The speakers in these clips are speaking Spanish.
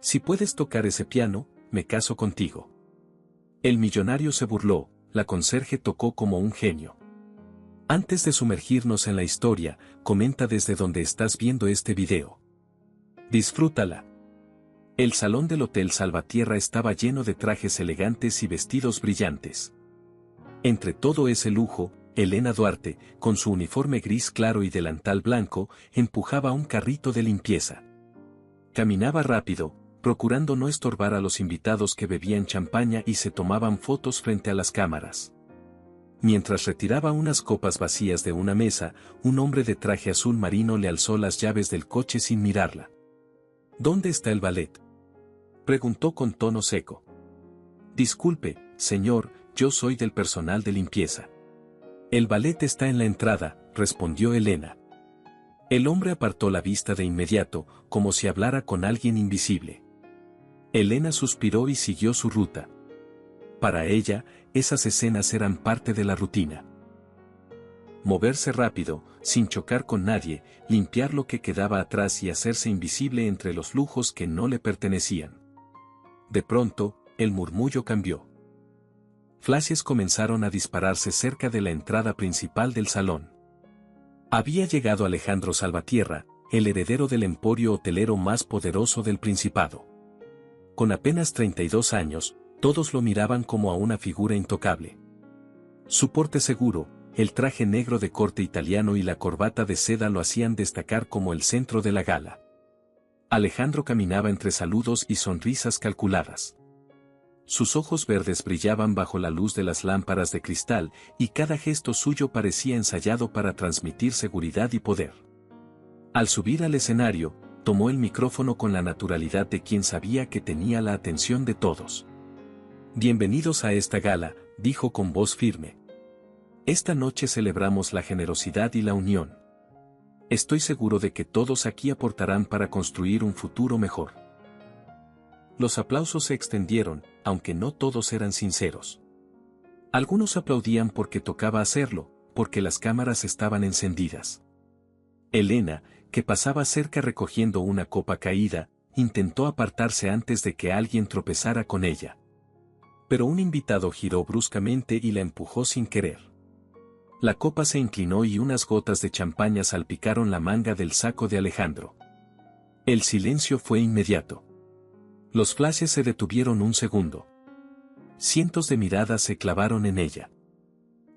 Si puedes tocar ese piano, me caso contigo. El millonario se burló, la conserje tocó como un genio. Antes de sumergirnos en la historia, comenta desde donde estás viendo este video. Disfrútala. El salón del Hotel Salvatierra estaba lleno de trajes elegantes y vestidos brillantes. Entre todo ese lujo, Elena Duarte, con su uniforme gris claro y delantal blanco, empujaba un carrito de limpieza. Caminaba rápido, procurando no estorbar a los invitados que bebían champaña y se tomaban fotos frente a las cámaras. Mientras retiraba unas copas vacías de una mesa, un hombre de traje azul marino le alzó las llaves del coche sin mirarla. ¿Dónde está el valet?, preguntó con tono seco. Disculpe, señor, yo soy del personal de limpieza. El valet está en la entrada, respondió Elena. El hombre apartó la vista de inmediato, como si hablara con alguien invisible. Elena suspiró y siguió su ruta. Para ella, esas escenas eran parte de la rutina. Moverse rápido, sin chocar con nadie, limpiar lo que quedaba atrás y hacerse invisible entre los lujos que no le pertenecían. De pronto, el murmullo cambió. Flashes comenzaron a dispararse cerca de la entrada principal del salón. Había llegado Alejandro Salvatierra, el heredero del emporio hotelero más poderoso del Principado. Con apenas 32 años, todos lo miraban como a una figura intocable. Su porte seguro, el traje negro de corte italiano y la corbata de seda lo hacían destacar como el centro de la gala. Alejandro caminaba entre saludos y sonrisas calculadas. Sus ojos verdes brillaban bajo la luz de las lámparas de cristal, y cada gesto suyo parecía ensayado para transmitir seguridad y poder. Al subir al escenario, tomó el micrófono con la naturalidad de quien sabía que tenía la atención de todos. Bienvenidos a esta gala, dijo con voz firme. Esta noche celebramos la generosidad y la unión. Estoy seguro de que todos aquí aportarán para construir un futuro mejor. Los aplausos se extendieron, aunque no todos eran sinceros. Algunos aplaudían porque tocaba hacerlo, porque las cámaras estaban encendidas. Elena, que pasaba cerca recogiendo una copa caída, intentó apartarse antes de que alguien tropezara con ella. Pero un invitado giró bruscamente y la empujó sin querer. La copa se inclinó y unas gotas de champaña salpicaron la manga del saco de Alejandro. El silencio fue inmediato. Los flashes se detuvieron un segundo. Cientos de miradas se clavaron en ella.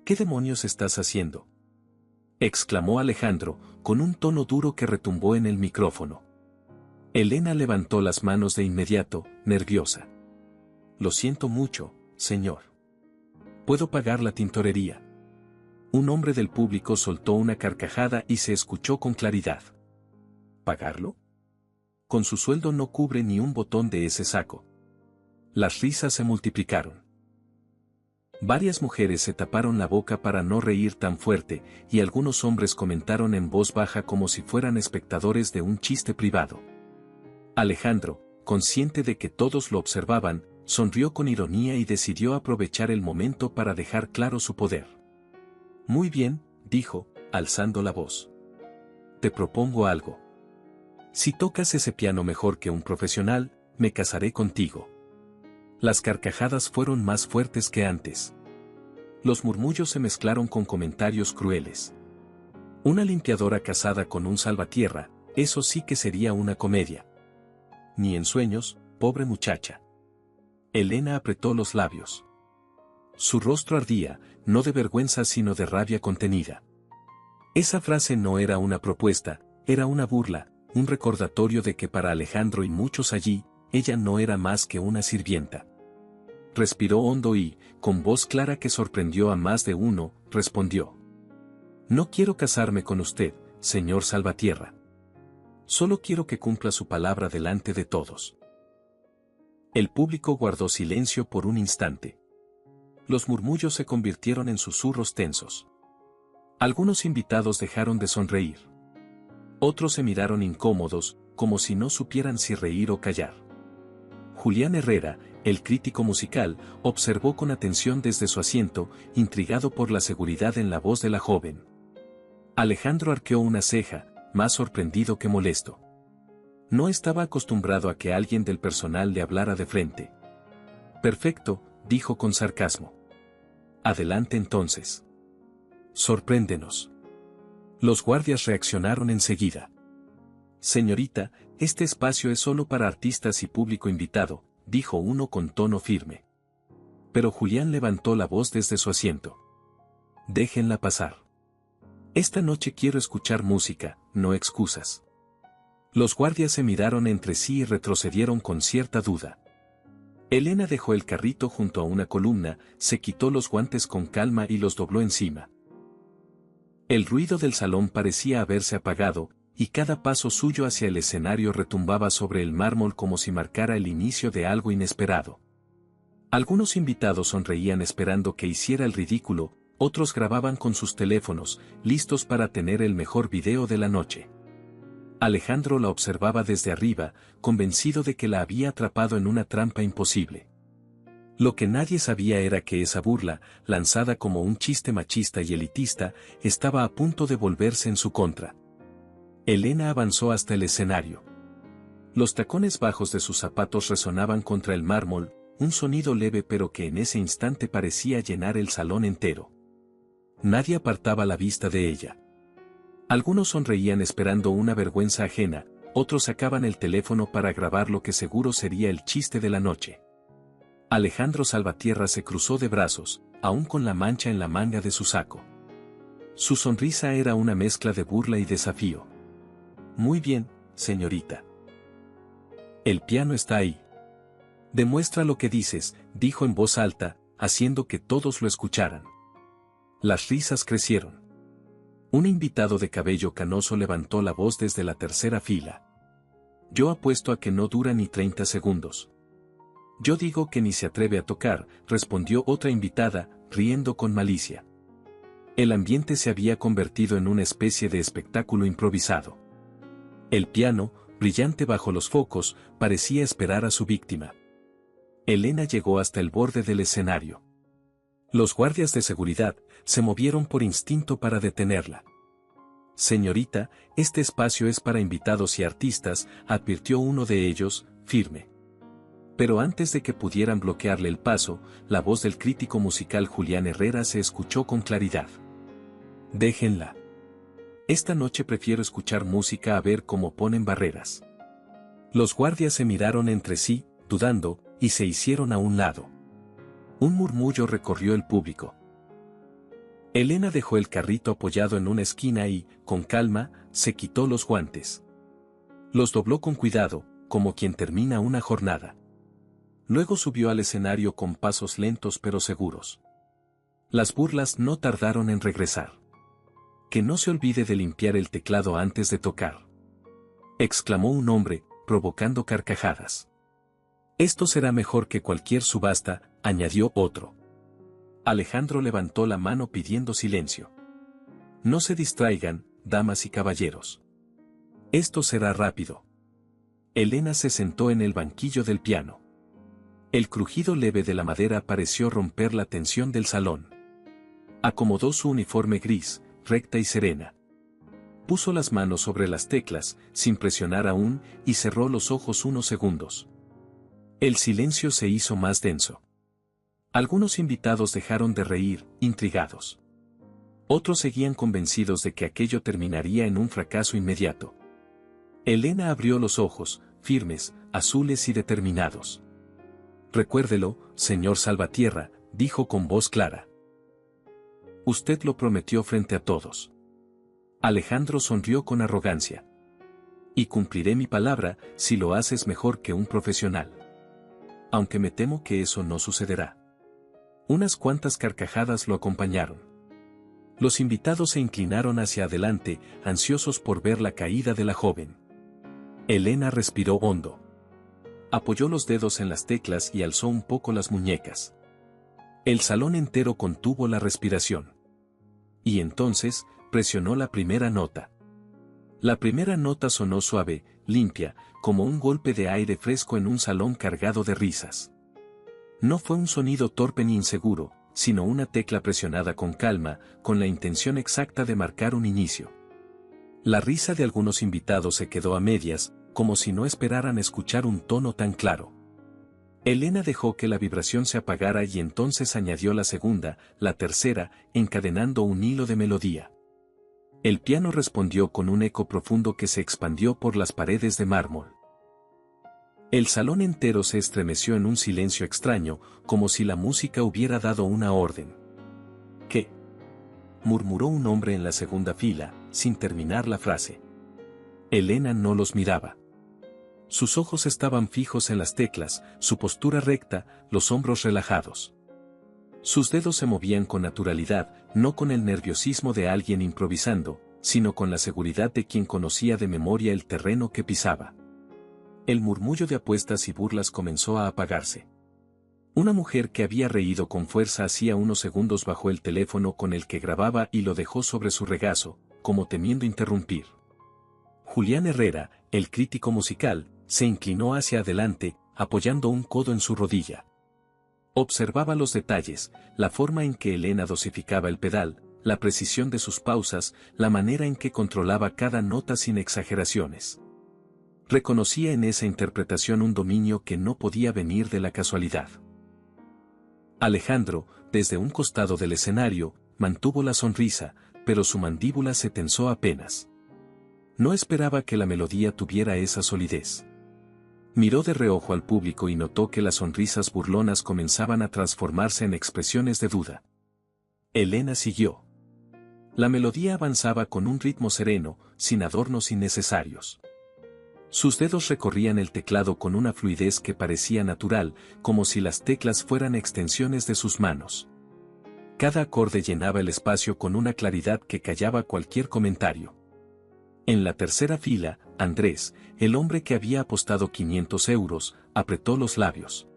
¿Qué demonios estás haciendo?, exclamó Alejandro, con un tono duro que retumbó en el micrófono. Elena levantó las manos de inmediato, nerviosa. Lo siento mucho, señor. ¿Puedo pagar la tintorería? Un hombre del público soltó una carcajada y se escuchó con claridad. ¿Pagarlo? Con su sueldo no cubre ni un botón de ese saco. Las risas se multiplicaron. Varias mujeres se taparon la boca para no reír tan fuerte, y algunos hombres comentaron en voz baja como si fueran espectadores de un chiste privado. Alejandro, consciente de que todos lo observaban, sonrió con ironía y decidió aprovechar el momento para dejar claro su poder. Muy bien, dijo, alzando la voz. Te propongo algo. Si tocas ese piano mejor que un profesional, me casaré contigo. Las carcajadas fueron más fuertes que antes. Los murmullos se mezclaron con comentarios crueles. Una limpiadora casada con un salvatierra, eso sí que sería una comedia. Ni en sueños, pobre muchacha. Elena apretó los labios. Su rostro ardía, no de vergüenza sino de rabia contenida. Esa frase no era una propuesta, era una burla, un recordatorio de que para Alejandro y muchos allí, ella no era más que una sirvienta. Respiró hondo y, con voz clara que sorprendió a más de uno, respondió. No quiero casarme con usted, señor Salvatierra. Solo quiero que cumpla su palabra delante de todos. El público guardó silencio por un instante. Los murmullos se convirtieron en susurros tensos. Algunos invitados dejaron de sonreír. Otros se miraron incómodos, como si no supieran si reír o callar. Julián Herrera, el crítico musical, observó con atención desde su asiento, intrigado por la seguridad en la voz de la joven. Alejandro arqueó una ceja, más sorprendido que molesto. No estaba acostumbrado a que alguien del personal le hablara de frente. Perfecto, dijo con sarcasmo. Adelante entonces. Sorpréndenos. Los guardias reaccionaron enseguida. Señorita, este espacio es solo para artistas y público invitado, dijo uno con tono firme. Pero Julián levantó la voz desde su asiento. Déjenla pasar. Esta noche quiero escuchar música, no excusas. Los guardias se miraron entre sí y retrocedieron con cierta duda. Elena dejó el carrito junto a una columna, se quitó los guantes con calma y los dobló encima. El ruido del salón parecía haberse apagado, y cada paso suyo hacia el escenario retumbaba sobre el mármol como si marcara el inicio de algo inesperado. Algunos invitados sonreían esperando que hiciera el ridículo, otros grababan con sus teléfonos, listos para tener el mejor video de la noche. Alejandro la observaba desde arriba, convencido de que la había atrapado en una trampa imposible. Lo que nadie sabía era que esa burla, lanzada como un chiste machista y elitista, estaba a punto de volverse en su contra. Elena avanzó hasta el escenario. Los tacones bajos de sus zapatos resonaban contra el mármol, un sonido leve pero que en ese instante parecía llenar el salón entero. Nadie apartaba la vista de ella. Algunos sonreían esperando una vergüenza ajena, otros sacaban el teléfono para grabar lo que seguro sería el chiste de la noche. Alejandro Salvatierra se cruzó de brazos, aún con la mancha en la manga de su saco. Su sonrisa era una mezcla de burla y desafío. Muy bien, señorita. El piano está ahí. Demuestra lo que dices, dijo en voz alta, haciendo que todos lo escucharan. Las risas crecieron. Un invitado de cabello canoso levantó la voz desde la tercera fila. Yo apuesto a que no dura ni 30 segundos. Yo digo que ni se atreve a tocar, respondió otra invitada, riendo con malicia. El ambiente se había convertido en una especie de espectáculo improvisado. El piano, brillante bajo los focos, parecía esperar a su víctima. Elena llegó hasta el borde del escenario. Los guardias de seguridad se movieron por instinto para detenerla. Señorita, este espacio es para invitados y artistas, advirtió uno de ellos, firme. Pero antes de que pudieran bloquearle el paso, la voz del crítico musical Julián Herrera se escuchó con claridad. Déjenla. Esta noche prefiero escuchar música a ver cómo ponen barreras. Los guardias se miraron entre sí, dudando, y se hicieron a un lado. Un murmullo recorrió el público. Elena dejó el carrito apoyado en una esquina y, con calma, se quitó los guantes. Los dobló con cuidado, como quien termina una jornada. Luego subió al escenario con pasos lentos pero seguros. Las burlas no tardaron en regresar. Que no se olvide de limpiar el teclado antes de tocar, exclamó un hombre, provocando carcajadas. Esto será mejor que cualquier subasta, añadió otro. Alejandro levantó la mano pidiendo silencio. No se distraigan, damas y caballeros. Esto será rápido. Elena se sentó en el banquillo del piano. El crujido leve de la madera pareció romper la tensión del salón. Acomodó su uniforme gris, recta y serena. Puso las manos sobre las teclas, sin presionar aún, y cerró los ojos unos segundos. El silencio se hizo más denso. Algunos invitados dejaron de reír, intrigados. Otros seguían convencidos de que aquello terminaría en un fracaso inmediato. Elena abrió los ojos, firmes, azules y determinados. Recuérdelo, señor Salvatierra, dijo con voz clara. Usted lo prometió frente a todos. Alejandro sonrió con arrogancia. Y cumpliré mi palabra, si lo haces mejor que un profesional. Aunque me temo que eso no sucederá. Unas cuantas carcajadas lo acompañaron. Los invitados se inclinaron hacia adelante, ansiosos por ver la caída de la joven. Elena respiró hondo. Apoyó los dedos en las teclas y alzó un poco las muñecas. El salón entero contuvo la respiración. Y entonces, presionó la primera nota. La primera nota sonó suave, limpia, como un golpe de aire fresco en un salón cargado de risas. No fue un sonido torpe ni inseguro, sino una tecla presionada con calma, con la intención exacta de marcar un inicio. La risa de algunos invitados se quedó a medias, como si no esperaran escuchar un tono tan claro. Elena dejó que la vibración se apagara y entonces añadió la segunda, la tercera, encadenando un hilo de melodía. El piano respondió con un eco profundo que se expandió por las paredes de mármol. El salón entero se estremeció en un silencio extraño, como si la música hubiera dado una orden. ¿Qué?, murmuró un hombre en la segunda fila, sin terminar la frase. Elena no los miraba. Sus ojos estaban fijos en las teclas, su postura recta, los hombros relajados. Sus dedos se movían con naturalidad, no con el nerviosismo de alguien improvisando, sino con la seguridad de quien conocía de memoria el terreno que pisaba. El murmullo de apuestas y burlas comenzó a apagarse. Una mujer que había reído con fuerza hacía unos segundos bajó el teléfono con el que grababa y lo dejó sobre su regazo, como temiendo interrumpir. Julián Herrera, el crítico musical, se inclinó hacia adelante, apoyando un codo en su rodilla. Observaba los detalles, la forma en que Elena dosificaba el pedal, la precisión de sus pausas, la manera en que controlaba cada nota sin exageraciones. Reconocía en esa interpretación un dominio que no podía venir de la casualidad. Alejandro, desde un costado del escenario, mantuvo la sonrisa, pero su mandíbula se tensó apenas. No esperaba que la melodía tuviera esa solidez. Miró de reojo al público y notó que las sonrisas burlonas comenzaban a transformarse en expresiones de duda. Elena siguió. La melodía avanzaba con un ritmo sereno, sin adornos innecesarios. Sus dedos recorrían el teclado con una fluidez que parecía natural, como si las teclas fueran extensiones de sus manos. Cada acorde llenaba el espacio con una claridad que callaba cualquier comentario. En la tercera fila, Andrés, el hombre que había apostado 500 euros, apretó los labios.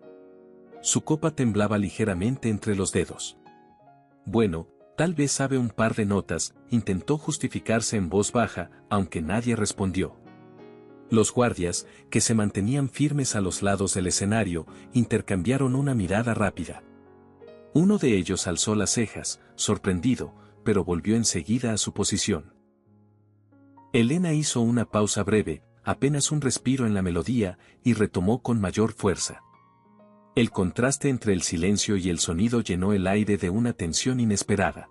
Su copa temblaba ligeramente entre los dedos. Bueno, tal vez sabe un par de notas, intentó justificarse en voz baja, aunque nadie respondió. Los guardias, que se mantenían firmes a los lados del escenario, intercambiaron una mirada rápida. Uno de ellos alzó las cejas, sorprendido, pero volvió enseguida a su posición. Elena hizo una pausa breve, apenas un respiro en la melodía, y retomó con mayor fuerza. El contraste entre el silencio y el sonido llenó el aire de una tensión inesperada.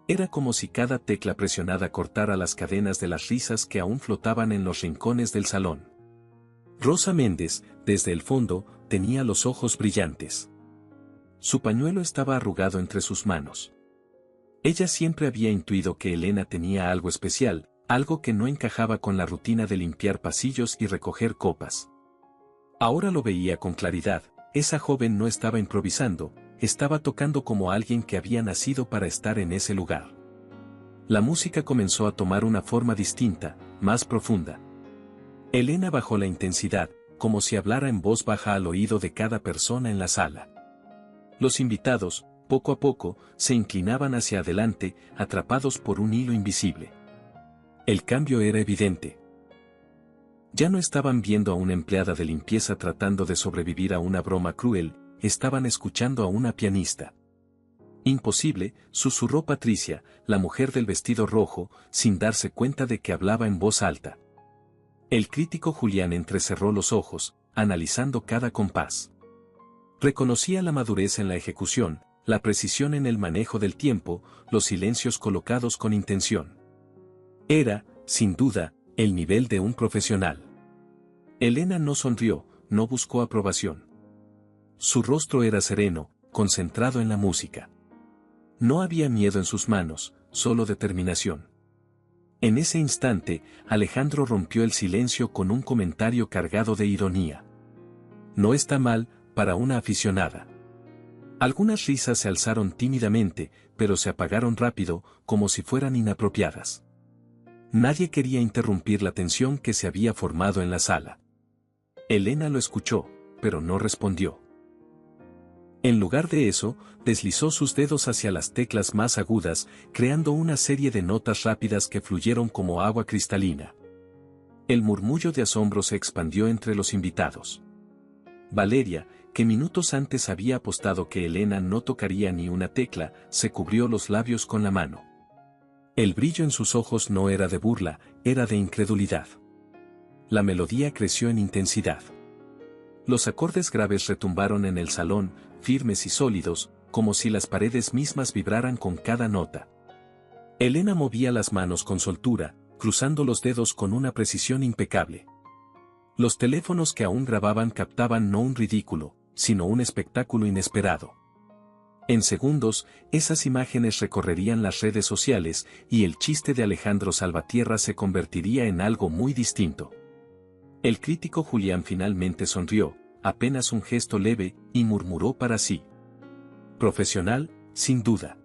Era como si cada tecla presionada cortara las cadenas de las risas que aún flotaban en los rincones del salón. Rosa Méndez, desde el fondo, tenía los ojos brillantes. Su pañuelo estaba arrugado entre sus manos. Ella siempre había intuido que Elena tenía algo especial, algo que no encajaba con la rutina de limpiar pasillos y recoger copas. Ahora lo veía con claridad, esa joven no estaba improvisando, estaba tocando como alguien que había nacido para estar en ese lugar. La música comenzó a tomar una forma distinta, más profunda. Elena bajó la intensidad, como si hablara en voz baja al oído de cada persona en la sala. Los invitados, poco a poco, se inclinaban hacia adelante, atrapados por un hilo invisible. El cambio era evidente. Ya no estaban viendo a una empleada de limpieza tratando de sobrevivir a una broma cruel, estaban escuchando a una pianista. Imposible, susurró Patricia, la mujer del vestido rojo, sin darse cuenta de que hablaba en voz alta. El crítico Julián entrecerró los ojos, analizando cada compás. Reconocía la madurez en la ejecución, la precisión en el manejo del tiempo, los silencios colocados con intención. Era, sin duda, el nivel de un profesional. Elena no sonrió, no buscó aprobación. Su rostro era sereno, concentrado en la música. No había miedo en sus manos, solo determinación. En ese instante, Alejandro rompió el silencio con un comentario cargado de ironía. No está mal, para una aficionada. Algunas risas se alzaron tímidamente, pero se apagaron rápido, como si fueran inapropiadas. Nadie quería interrumpir la tensión que se había formado en la sala. Elena lo escuchó, pero no respondió. En lugar de eso, deslizó sus dedos hacia las teclas más agudas, creando una serie de notas rápidas que fluyeron como agua cristalina. El murmullo de asombro se expandió entre los invitados. Valeria, que minutos antes había apostado que Elena no tocaría ni una tecla, se cubrió los labios con la mano. El brillo en sus ojos no era de burla, era de incredulidad. La melodía creció en intensidad. Los acordes graves retumbaron en el salón, firmes y sólidos, como si las paredes mismas vibraran con cada nota. Elena movía las manos con soltura, cruzando los dedos con una precisión impecable. Los teléfonos que aún grababan captaban no un ridículo, sino un espectáculo inesperado. En segundos, esas imágenes recorrerían las redes sociales, y el chiste de Alejandro Salvatierra se convertiría en algo muy distinto. El crítico Julián finalmente sonrió, apenas un gesto leve, y murmuró para sí: profesional, sin duda.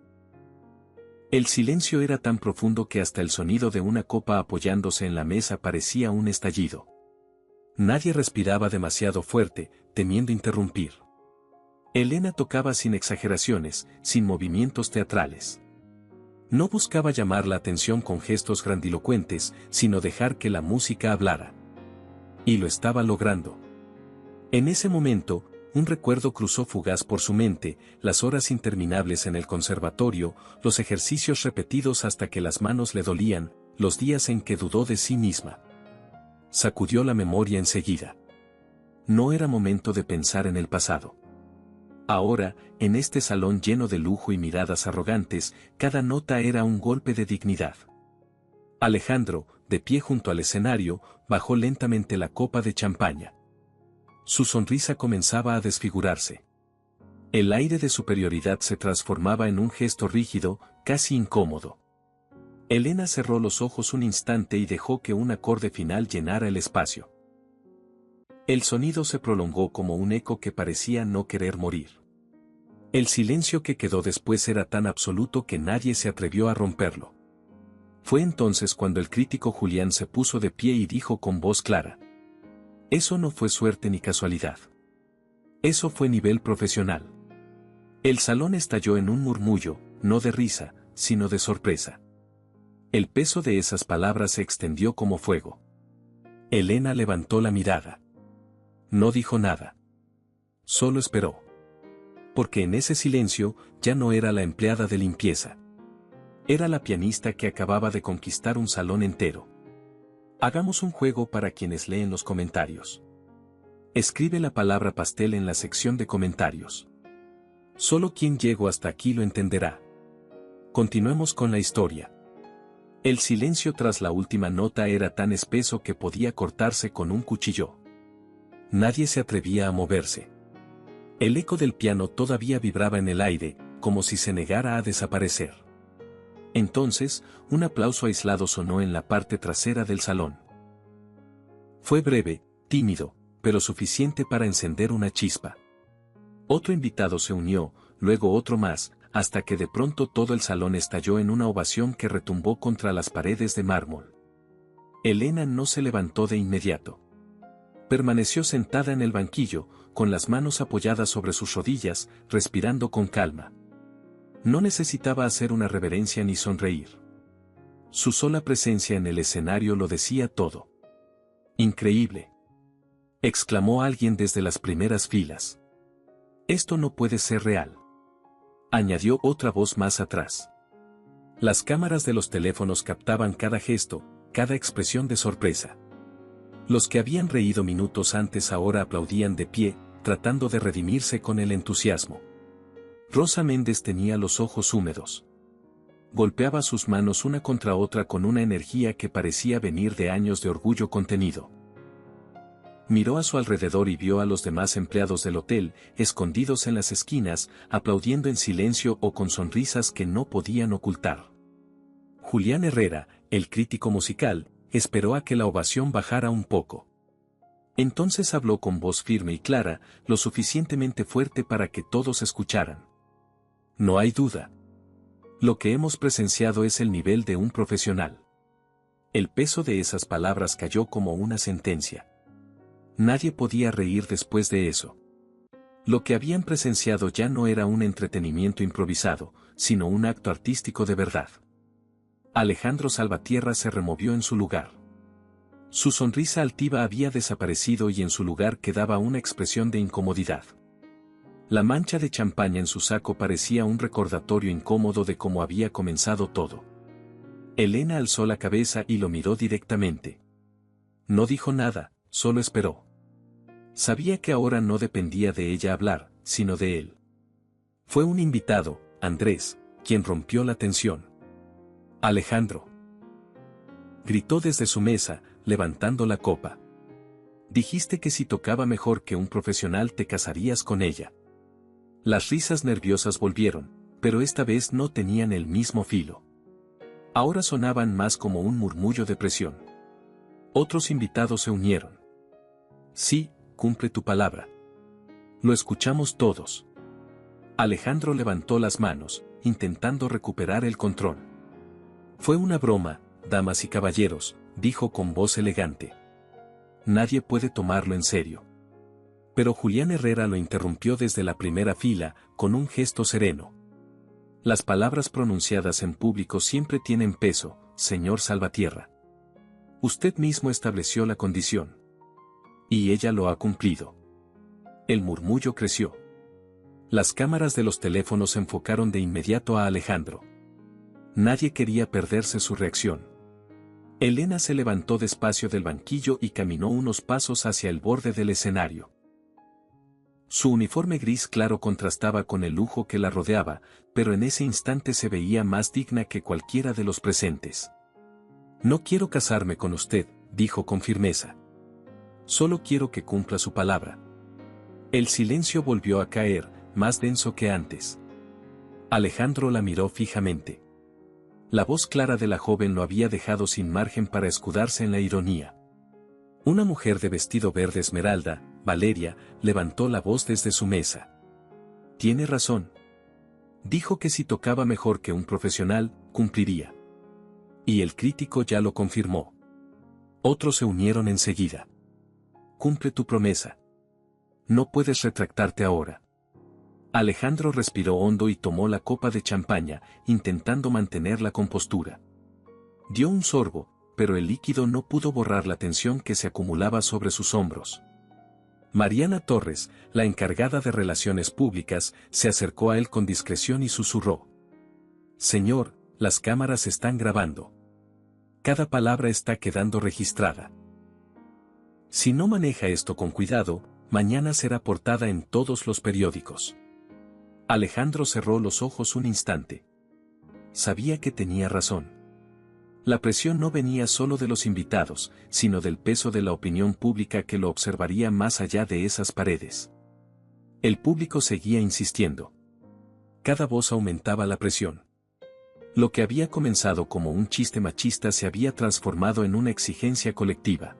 El silencio era tan profundo que hasta el sonido de una copa apoyándose en la mesa parecía un estallido. Nadie respiraba demasiado fuerte, temiendo interrumpir. Elena tocaba sin exageraciones, sin movimientos teatrales. No buscaba llamar la atención con gestos grandilocuentes, sino dejar que la música hablara. Y lo estaba logrando. En ese momento, un recuerdo cruzó fugaz por su mente: las horas interminables en el conservatorio, los ejercicios repetidos hasta que las manos le dolían, los días en que dudó de sí misma. Sacudió la memoria enseguida. No era momento de pensar en el pasado. Ahora, en este salón lleno de lujo y miradas arrogantes, cada nota era un golpe de dignidad. Alejandro, de pie junto al escenario, bajó lentamente la copa de champaña. Su sonrisa comenzaba a desfigurarse. El aire de superioridad se transformaba en un gesto rígido, casi incómodo. Elena cerró los ojos un instante y dejó que un acorde final llenara el espacio. El sonido se prolongó como un eco que parecía no querer morir. El silencio que quedó después era tan absoluto que nadie se atrevió a romperlo. Fue entonces cuando el crítico Julián se puso de pie y dijo con voz clara: eso no fue suerte ni casualidad. Eso fue nivel profesional. El salón estalló en un murmullo, no de risa, sino de sorpresa. El peso de esas palabras se extendió como fuego. Elena levantó la mirada. No dijo nada. Solo esperó. Porque en ese silencio, ya no era la empleada de limpieza. Era la pianista que acababa de conquistar un salón entero. Hagamos un juego para quienes leen los comentarios. Escribe la palabra pastel en la sección de comentarios. Solo quien llegó hasta aquí lo entenderá. Continuemos con la historia. El silencio tras la última nota era tan espeso que podía cortarse con un cuchillo. Nadie se atrevía a moverse. El eco del piano todavía vibraba en el aire, como si se negara a desaparecer. Entonces, un aplauso aislado sonó en la parte trasera del salón. Fue breve, tímido, pero suficiente para encender una chispa. Otro invitado se unió, luego otro más, hasta que de pronto todo el salón estalló en una ovación que retumbó contra las paredes de mármol. Elena no se levantó de inmediato. Permaneció sentada en el banquillo, con las manos apoyadas sobre sus rodillas, respirando con calma. No necesitaba hacer una reverencia ni sonreír. Su sola presencia en el escenario lo decía todo. «Increíble», exclamó alguien desde las primeras filas. «Esto no puede ser real», añadió otra voz más atrás. Las cámaras de los teléfonos captaban cada gesto, cada expresión de sorpresa. Los que habían reído minutos antes ahora aplaudían de pie, tratando de redimirse con el entusiasmo. Rosa Méndez tenía los ojos húmedos. Golpeaba sus manos una contra otra con una energía que parecía venir de años de orgullo contenido. Miró a su alrededor y vio a los demás empleados del hotel, escondidos en las esquinas, aplaudiendo en silencio o con sonrisas que no podían ocultar. Julián Herrera, el crítico musical, esperó a que la ovación bajara un poco. Entonces habló con voz firme y clara, lo suficientemente fuerte para que todos escucharan. No hay duda. Lo que hemos presenciado es el nivel de un profesional. El peso de esas palabras cayó como una sentencia. Nadie podía reír después de eso. Lo que habían presenciado ya no era un entretenimiento improvisado, sino un acto artístico de verdad. Alejandro Salvatierra se removió en su lugar. Su sonrisa altiva había desaparecido y en su lugar quedaba una expresión de incomodidad. La mancha de champaña en su saco parecía un recordatorio incómodo de cómo había comenzado todo. Elena alzó la cabeza y lo miró directamente. No dijo nada, solo esperó. Sabía que ahora no dependía de ella hablar, sino de él. Fue un invitado, Andrés, quien rompió la tensión. Alejandro. Gritó desde su mesa, levantando la copa. Dijiste que si tocaba mejor que un profesional te casarías con ella. Las risas nerviosas volvieron, pero esta vez no tenían el mismo filo. Ahora sonaban más como un murmullo de presión. Otros invitados se unieron. Sí, cumple tu palabra. Lo escuchamos todos. Alejandro levantó las manos, intentando recuperar el control. Fue una broma, damas y caballeros, dijo con voz elegante. Nadie puede tomarlo en serio. Pero Julián Herrera lo interrumpió desde la primera fila, con un gesto sereno. Las palabras pronunciadas en público siempre tienen peso, señor Salvatierra. Usted mismo estableció la condición. Y ella lo ha cumplido. El murmullo creció. Las cámaras de los teléfonos enfocaron de inmediato a Alejandro. Nadie quería perderse su reacción. Elena se levantó despacio del banquillo y caminó unos pasos hacia el borde del escenario. Su uniforme gris claro contrastaba con el lujo que la rodeaba, pero en ese instante se veía más digna que cualquiera de los presentes. No quiero casarme con usted, dijo con firmeza. Solo quiero que cumpla su palabra. El silencio volvió a caer, más denso que antes. Alejandro la miró fijamente. La voz clara de la joven lo había dejado sin margen para escudarse en la ironía. Una mujer de vestido verde esmeralda, Valeria, levantó la voz desde su mesa. Tiene razón. Dijo que si tocaba mejor que un profesional, cumpliría. Y el crítico ya lo confirmó. Otros se unieron enseguida. Cumple tu promesa. No puedes retractarte ahora. Alejandro respiró hondo y tomó la copa de champaña, intentando mantener la compostura. Dio un sorbo, pero el líquido no pudo borrar la tensión que se acumulaba sobre sus hombros. Mariana Torres, la encargada de relaciones públicas, se acercó a él con discreción y susurró. Señor, las cámaras están grabando. Cada palabra está quedando registrada. Si no maneja esto con cuidado, mañana será portada en todos los periódicos. Alejandro cerró los ojos un instante. Sabía que tenía razón. La presión no venía solo de los invitados, sino del peso de la opinión pública que lo observaría más allá de esas paredes. El público seguía insistiendo. Cada voz aumentaba la presión. Lo que había comenzado como un chiste machista se había transformado en una exigencia colectiva.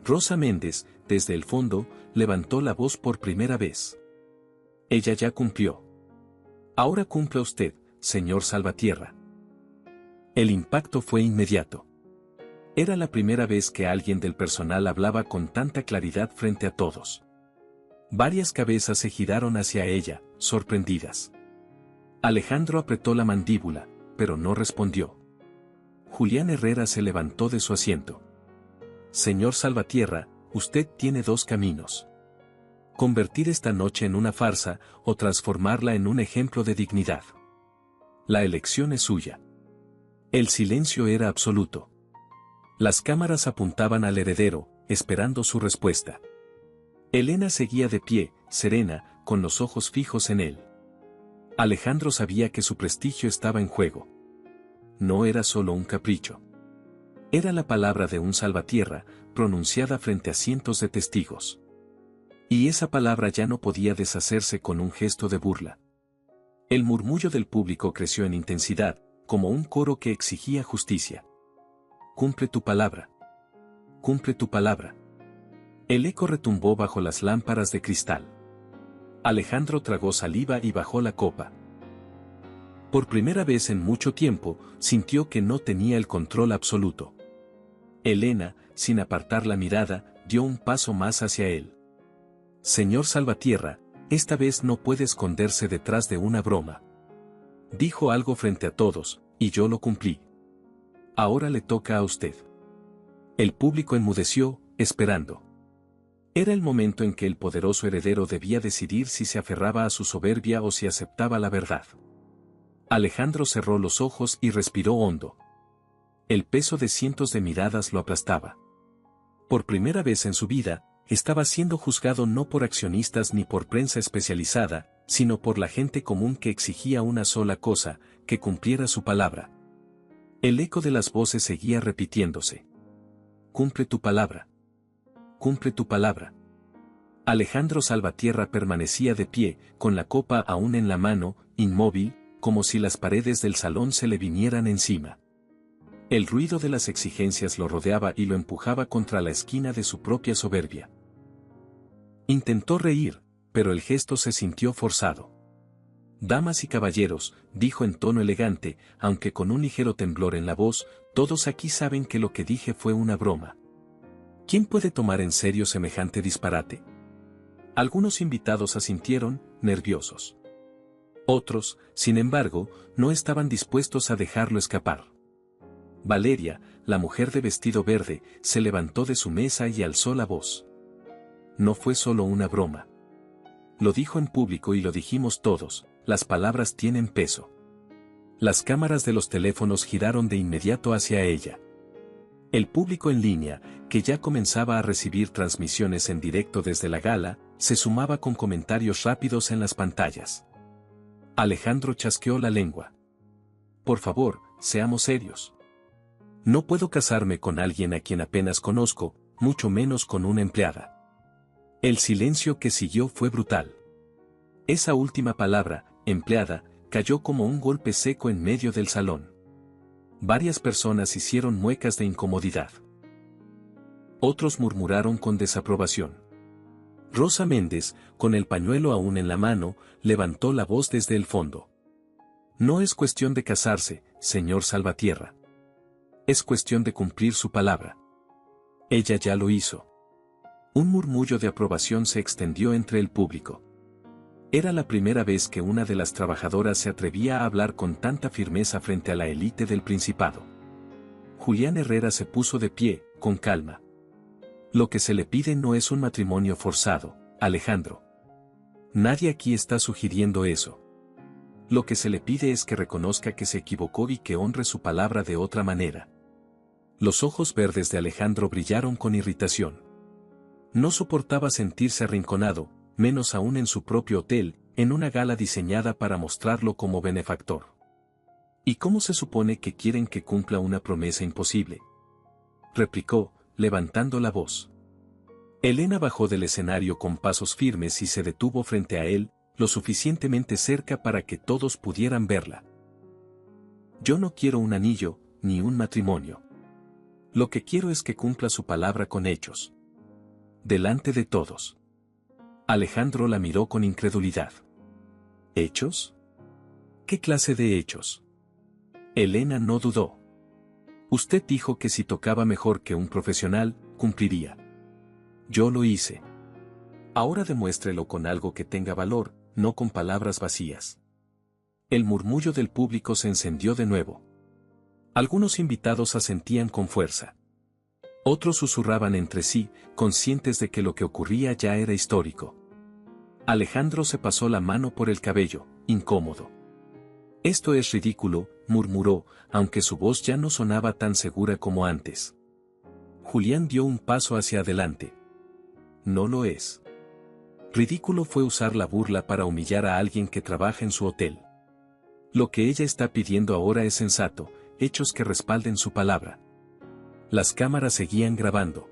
Rosa Méndez, desde el fondo, levantó la voz por primera vez. Ella ya cumplió. Ahora cumpla usted, señor Salvatierra. El impacto fue inmediato. Era la primera vez que alguien del personal hablaba con tanta claridad frente a todos. Varias cabezas se giraron hacia ella, sorprendidas. Alejandro apretó la mandíbula, pero no respondió. Julián Herrera se levantó de su asiento. Señor Salvatierra, usted tiene dos caminos. Convertir esta noche en una farsa o transformarla en un ejemplo de dignidad. La elección es suya. El silencio era absoluto. Las cámaras apuntaban al heredero, esperando su respuesta. Elena seguía de pie, serena, con los ojos fijos en él. Alejandro sabía que su prestigio estaba en juego. No era solo un capricho. Era la palabra de un Salvatierra, pronunciada frente a cientos de testigos. Y esa palabra ya no podía deshacerse con un gesto de burla. El murmullo del público creció en intensidad, como un coro que exigía justicia. Cumple tu palabra. Cumple tu palabra. El eco retumbó bajo las lámparas de cristal. Alejandro tragó saliva y bajó la copa. Por primera vez en mucho tiempo, sintió que no tenía el control absoluto. Elena, sin apartar la mirada, dio un paso más hacia él. Señor Salvatierra, esta vez no puede esconderse detrás de una broma. Dijo algo frente a todos, y yo lo cumplí. Ahora le toca a usted. El público enmudeció, esperando. Era el momento en que el poderoso heredero debía decidir si se aferraba a su soberbia o si aceptaba la verdad. Alejandro cerró los ojos y respiró hondo. El peso de cientos de miradas lo aplastaba. Por primera vez en su vida, estaba siendo juzgado no por accionistas ni por prensa especializada, sino por la gente común que exigía una sola cosa, que cumpliera su palabra. El eco de las voces seguía repitiéndose. Cumple tu palabra. Cumple tu palabra. Alejandro Salvatierra permanecía de pie, con la copa aún en la mano, inmóvil, como si las paredes del salón se le vinieran encima. El ruido de las exigencias lo rodeaba y lo empujaba contra la esquina de su propia soberbia. Intentó reír, pero el gesto se sintió forzado. Damas y caballeros, dijo en tono elegante, aunque con un ligero temblor en la voz, todos aquí saben que lo que dije fue una broma. ¿Quién puede tomar en serio semejante disparate? Algunos invitados asintieron, nerviosos. Otros, sin embargo, no estaban dispuestos a dejarlo escapar. Valeria, la mujer de vestido verde, se levantó de su mesa y alzó la voz. No fue solo una broma. Lo dijo en público y lo dijimos todos, las palabras tienen peso. Las cámaras de los teléfonos giraron de inmediato hacia ella. El público en línea, que ya comenzaba a recibir transmisiones en directo desde la gala, se sumaba con comentarios rápidos en las pantallas. Alejandro chasqueó la lengua. Por favor, seamos serios. No puedo casarme con alguien a quien apenas conozco, mucho menos con una empleada. El silencio que siguió fue brutal. Esa última palabra, empleada, cayó como un golpe seco en medio del salón. Varias personas hicieron muecas de incomodidad. Otros murmuraron con desaprobación. Rosa Méndez, con el pañuelo aún en la mano, levantó la voz desde el fondo. No es cuestión de casarse, señor Salvatierra. Es cuestión de cumplir su palabra. Ella ya lo hizo. Un murmullo de aprobación se extendió entre el público. Era la primera vez que una de las trabajadoras se atrevía a hablar con tanta firmeza frente a la élite del Principado. Julián Herrera se puso de pie, con calma. Lo que se le pide no es un matrimonio forzado, Alejandro. Nadie aquí está sugiriendo eso. Lo que se le pide es que reconozca que se equivocó y que honre su palabra de otra manera. Los ojos verdes de Alejandro brillaron con irritación. No soportaba sentirse arrinconado, menos aún en su propio hotel, en una gala diseñada para mostrarlo como benefactor. ¿Y cómo se supone que quieren que cumpla una promesa imposible?, replicó, levantando la voz. Elena bajó del escenario con pasos firmes y se detuvo frente a él, lo suficientemente cerca para que todos pudieran verla. Yo no quiero un anillo, ni un matrimonio. Lo que quiero es que cumpla su palabra con hechos. Delante de todos. Alejandro la miró con incredulidad. ¿Hechos? ¿Qué clase de hechos? Elena no dudó. Usted dijo que si tocaba mejor que un profesional, cumpliría. Yo lo hice. Ahora demuéstrelo con algo que tenga valor, no con palabras vacías. El murmullo del público se encendió de nuevo. Algunos invitados asentían con fuerza. Otros susurraban entre sí, conscientes de que lo que ocurría ya era histórico. Alejandro se pasó la mano por el cabello, incómodo. Esto es ridículo, murmuró, aunque su voz ya no sonaba tan segura como antes. Julián dio un paso hacia adelante. No lo es. Ridículo fue usar la burla para humillar a alguien que trabaja en su hotel. Lo que ella está pidiendo ahora es sensato, hechos que respalden su palabra. Las cámaras seguían grabando.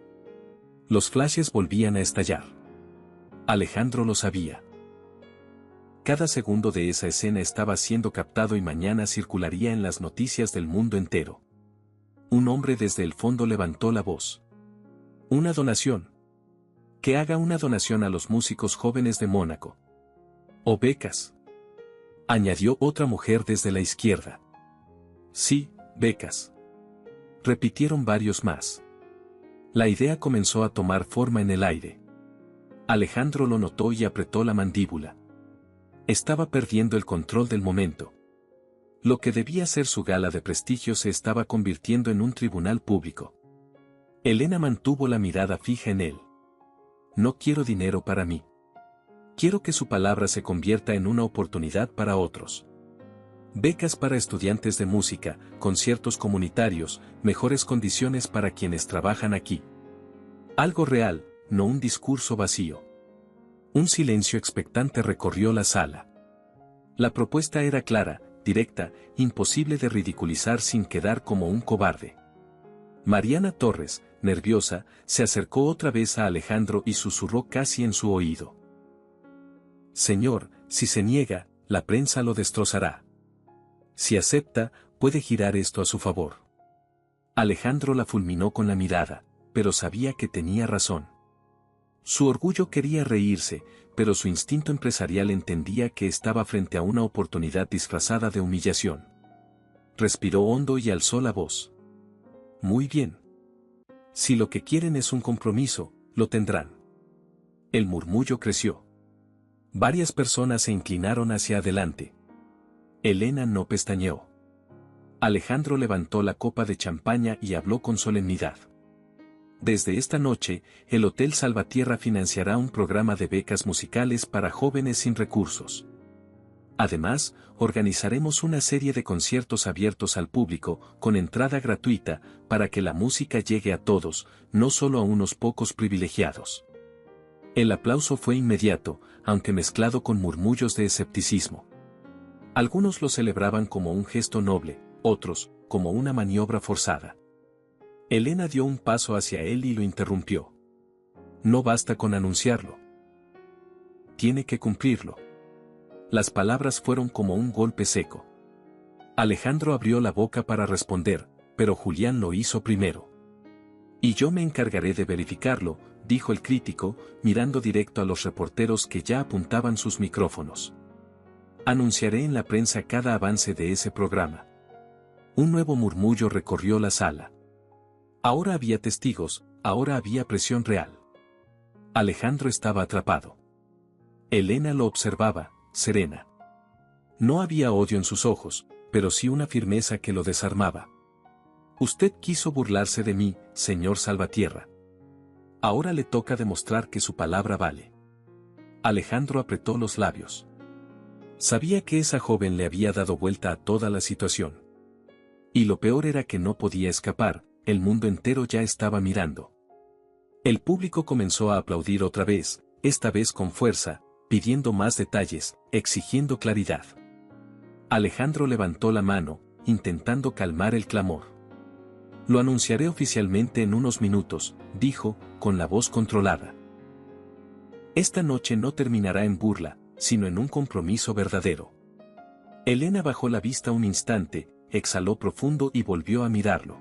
Los flashes volvían a estallar. Alejandro lo sabía. Cada segundo de esa escena estaba siendo captado y mañana circularía en las noticias del mundo entero. Un hombre desde el fondo levantó la voz. Una donación. Que haga una donación a los músicos jóvenes de Mónaco. O becas. Añadió otra mujer desde la izquierda. Sí, becas. Repitieron varios más. La idea comenzó a tomar forma en el aire. Alejandro lo notó y apretó la mandíbula. Estaba perdiendo el control del momento. Lo que debía ser su gala de prestigio se estaba convirtiendo en un tribunal público. Elena mantuvo la mirada fija en él. No quiero dinero para mí. Quiero que su palabra se convierta en una oportunidad para otros. Becas para estudiantes de música, conciertos comunitarios, mejores condiciones para quienes trabajan aquí. Algo real, no un discurso vacío. Un silencio expectante recorrió la sala. La propuesta era clara, directa, imposible de ridiculizar sin quedar como un cobarde. Mariana Torres, nerviosa, se acercó otra vez a Alejandro y susurró casi en su oído. Señor, si se niega, la prensa lo destrozará. Si acepta, puede girar esto a su favor. Alejandro la fulminó con la mirada, pero sabía que tenía razón. Su orgullo quería reírse, pero su instinto empresarial entendía que estaba frente a una oportunidad disfrazada de humillación. Respiró hondo y alzó la voz. Muy bien. Si lo que quieren es un compromiso, lo tendrán. El murmullo creció. Varias personas se inclinaron hacia adelante. Elena no pestañeó. Alejandro levantó la copa de champaña y habló con solemnidad. Desde esta noche, el Hotel Salvatierra financiará un programa de becas musicales para jóvenes sin recursos. Además, organizaremos una serie de conciertos abiertos al público, con entrada gratuita, para que la música llegue a todos, no solo a unos pocos privilegiados. El aplauso fue inmediato, aunque mezclado con murmullos de escepticismo. Algunos lo celebraban como un gesto noble, otros, como una maniobra forzada. Elena dio un paso hacia él y lo interrumpió. No basta con anunciarlo. Tiene que cumplirlo. Las palabras fueron como un golpe seco. Alejandro abrió la boca para responder, pero Julián lo hizo primero. Y yo me encargaré de verificarlo, dijo el crítico, mirando directo a los reporteros que ya apuntaban sus micrófonos. Anunciaré en la prensa cada avance de ese programa. Un nuevo murmullo recorrió la sala. Ahora había testigos, ahora había presión real. Alejandro estaba atrapado. Elena lo observaba, serena. No había odio en sus ojos, pero sí una firmeza que lo desarmaba. Usted quiso burlarse de mí, señor Salvatierra. Ahora le toca demostrar que su palabra vale. Alejandro apretó los labios. Sabía que esa joven le había dado vuelta a toda la situación. Y lo peor era que no podía escapar, el mundo entero ya estaba mirando. El público comenzó a aplaudir otra vez, esta vez con fuerza, pidiendo más detalles, exigiendo claridad. Alejandro levantó la mano, intentando calmar el clamor. Lo anunciaré oficialmente en unos minutos, dijo, con la voz controlada. Esta noche no terminará en burla, sino en un compromiso verdadero. Elena bajó la vista un instante, exhaló profundo y volvió a mirarlo.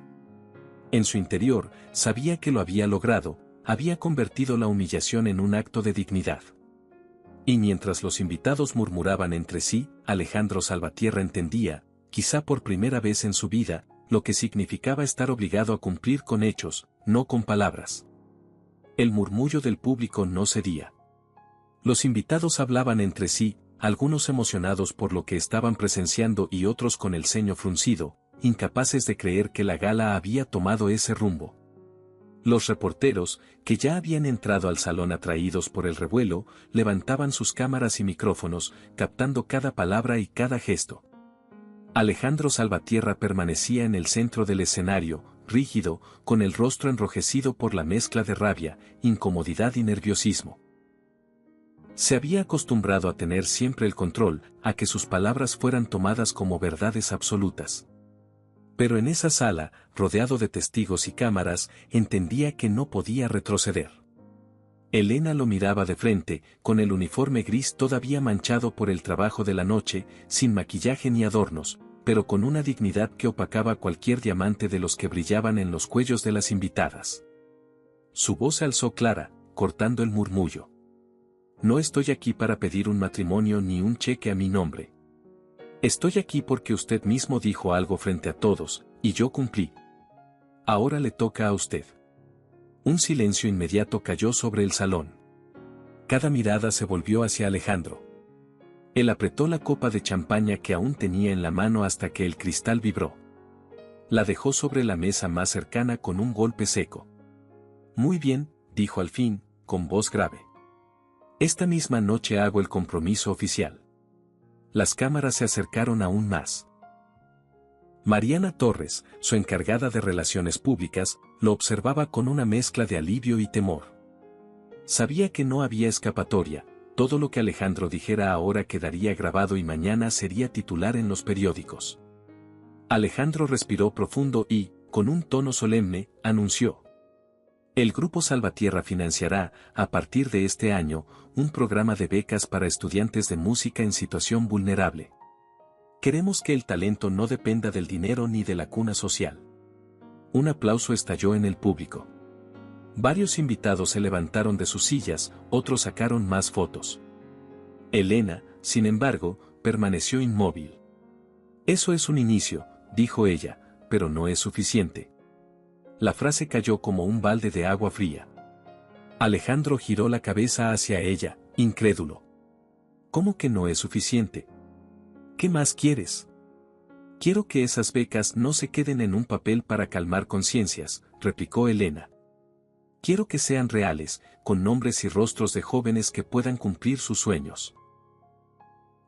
En su interior, sabía que lo había logrado, había convertido la humillación en un acto de dignidad. Y mientras los invitados murmuraban entre sí, Alejandro Salvatierra entendía, quizá por primera vez en su vida, lo que significaba estar obligado a cumplir con hechos, no con palabras. El murmullo del público no cedía. Los invitados hablaban entre sí, algunos emocionados por lo que estaban presenciando y otros con el ceño fruncido, incapaces de creer que la gala había tomado ese rumbo. Los reporteros, que ya habían entrado al salón atraídos por el revuelo, levantaban sus cámaras y micrófonos, captando cada palabra y cada gesto. Alejandro Salvatierra permanecía en el centro del escenario, rígido, con el rostro enrojecido por la mezcla de rabia, incomodidad y nerviosismo. Se había acostumbrado a tener siempre el control, a que sus palabras fueran tomadas como verdades absolutas. Pero en esa sala, rodeado de testigos y cámaras, entendía que no podía retroceder. Elena lo miraba de frente, con el uniforme gris todavía manchado por el trabajo de la noche, sin maquillaje ni adornos, pero con una dignidad que opacaba cualquier diamante de los que brillaban en los cuellos de las invitadas. Su voz se alzó clara, cortando el murmullo. No estoy aquí para pedir un matrimonio ni un cheque a mi nombre. Estoy aquí porque usted mismo dijo algo frente a todos, y yo cumplí. Ahora le toca a usted. Un silencio inmediato cayó sobre el salón. Cada mirada se volvió hacia Alejandro. Él apretó la copa de champaña que aún tenía en la mano hasta que el cristal vibró. La dejó sobre la mesa más cercana con un golpe seco. Muy bien, dijo al fin, con voz grave. Esta misma noche hago el compromiso oficial. Las cámaras se acercaron aún más. Mariana Torres, su encargada de relaciones públicas, lo observaba con una mezcla de alivio y temor. Sabía que no había escapatoria, todo lo que Alejandro dijera ahora quedaría grabado y mañana sería titular en los periódicos. Alejandro respiró profundo y, con un tono solemne, anunció: el Grupo Salvatierra financiará, a partir de este año, un programa de becas para estudiantes de música en situación vulnerable. Queremos que el talento no dependa del dinero ni de la cuna social. Un aplauso estalló en el público. Varios invitados se levantaron de sus sillas, otros sacaron más fotos. Elena, sin embargo, permaneció inmóvil. Eso es un inicio, dijo ella, pero no es suficiente. La frase cayó como un balde de agua fría. Alejandro giró la cabeza hacia ella, incrédulo. ¿Cómo que no es suficiente? ¿Qué más quieres? Quiero que esas becas no se queden en un papel para calmar conciencias, replicó Elena. Quiero que sean reales, con nombres y rostros de jóvenes que puedan cumplir sus sueños.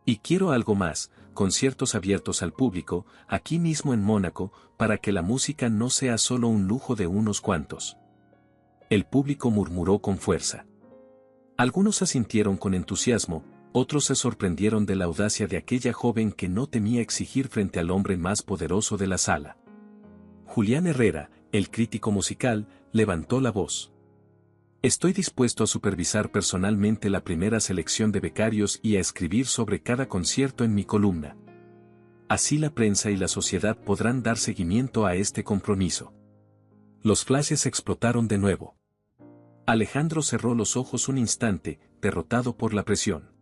Y quiero algo más, conciertos abiertos al público, aquí mismo en Mónaco, para que la música no sea solo un lujo de unos cuantos. El público murmuró con fuerza. Algunos asintieron con entusiasmo, otros se sorprendieron de la audacia de aquella joven que no temía exigir frente al hombre más poderoso de la sala. Julián Herrera, el crítico musical, levantó la voz. Estoy dispuesto a supervisar personalmente la primera selección de becarios y a escribir sobre cada concierto en mi columna. Así la prensa y la sociedad podrán dar seguimiento a este compromiso. Los flashes explotaron de nuevo. Alejandro cerró los ojos un instante, derrotado por la presión.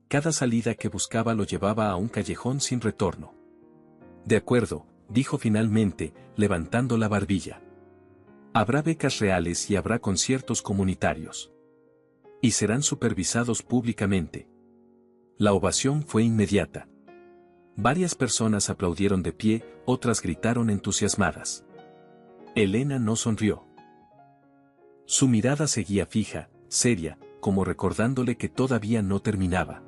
Cada salida que buscaba lo llevaba a un callejón sin retorno. De acuerdo, dijo finalmente, levantando la barbilla. Habrá becas reales y habrá conciertos comunitarios. Y serán supervisados públicamente. La ovación fue inmediata. Varias personas aplaudieron de pie, otras gritaron entusiasmadas. Elena no sonrió. Su mirada seguía fija, seria, como recordándole que todavía no terminaba.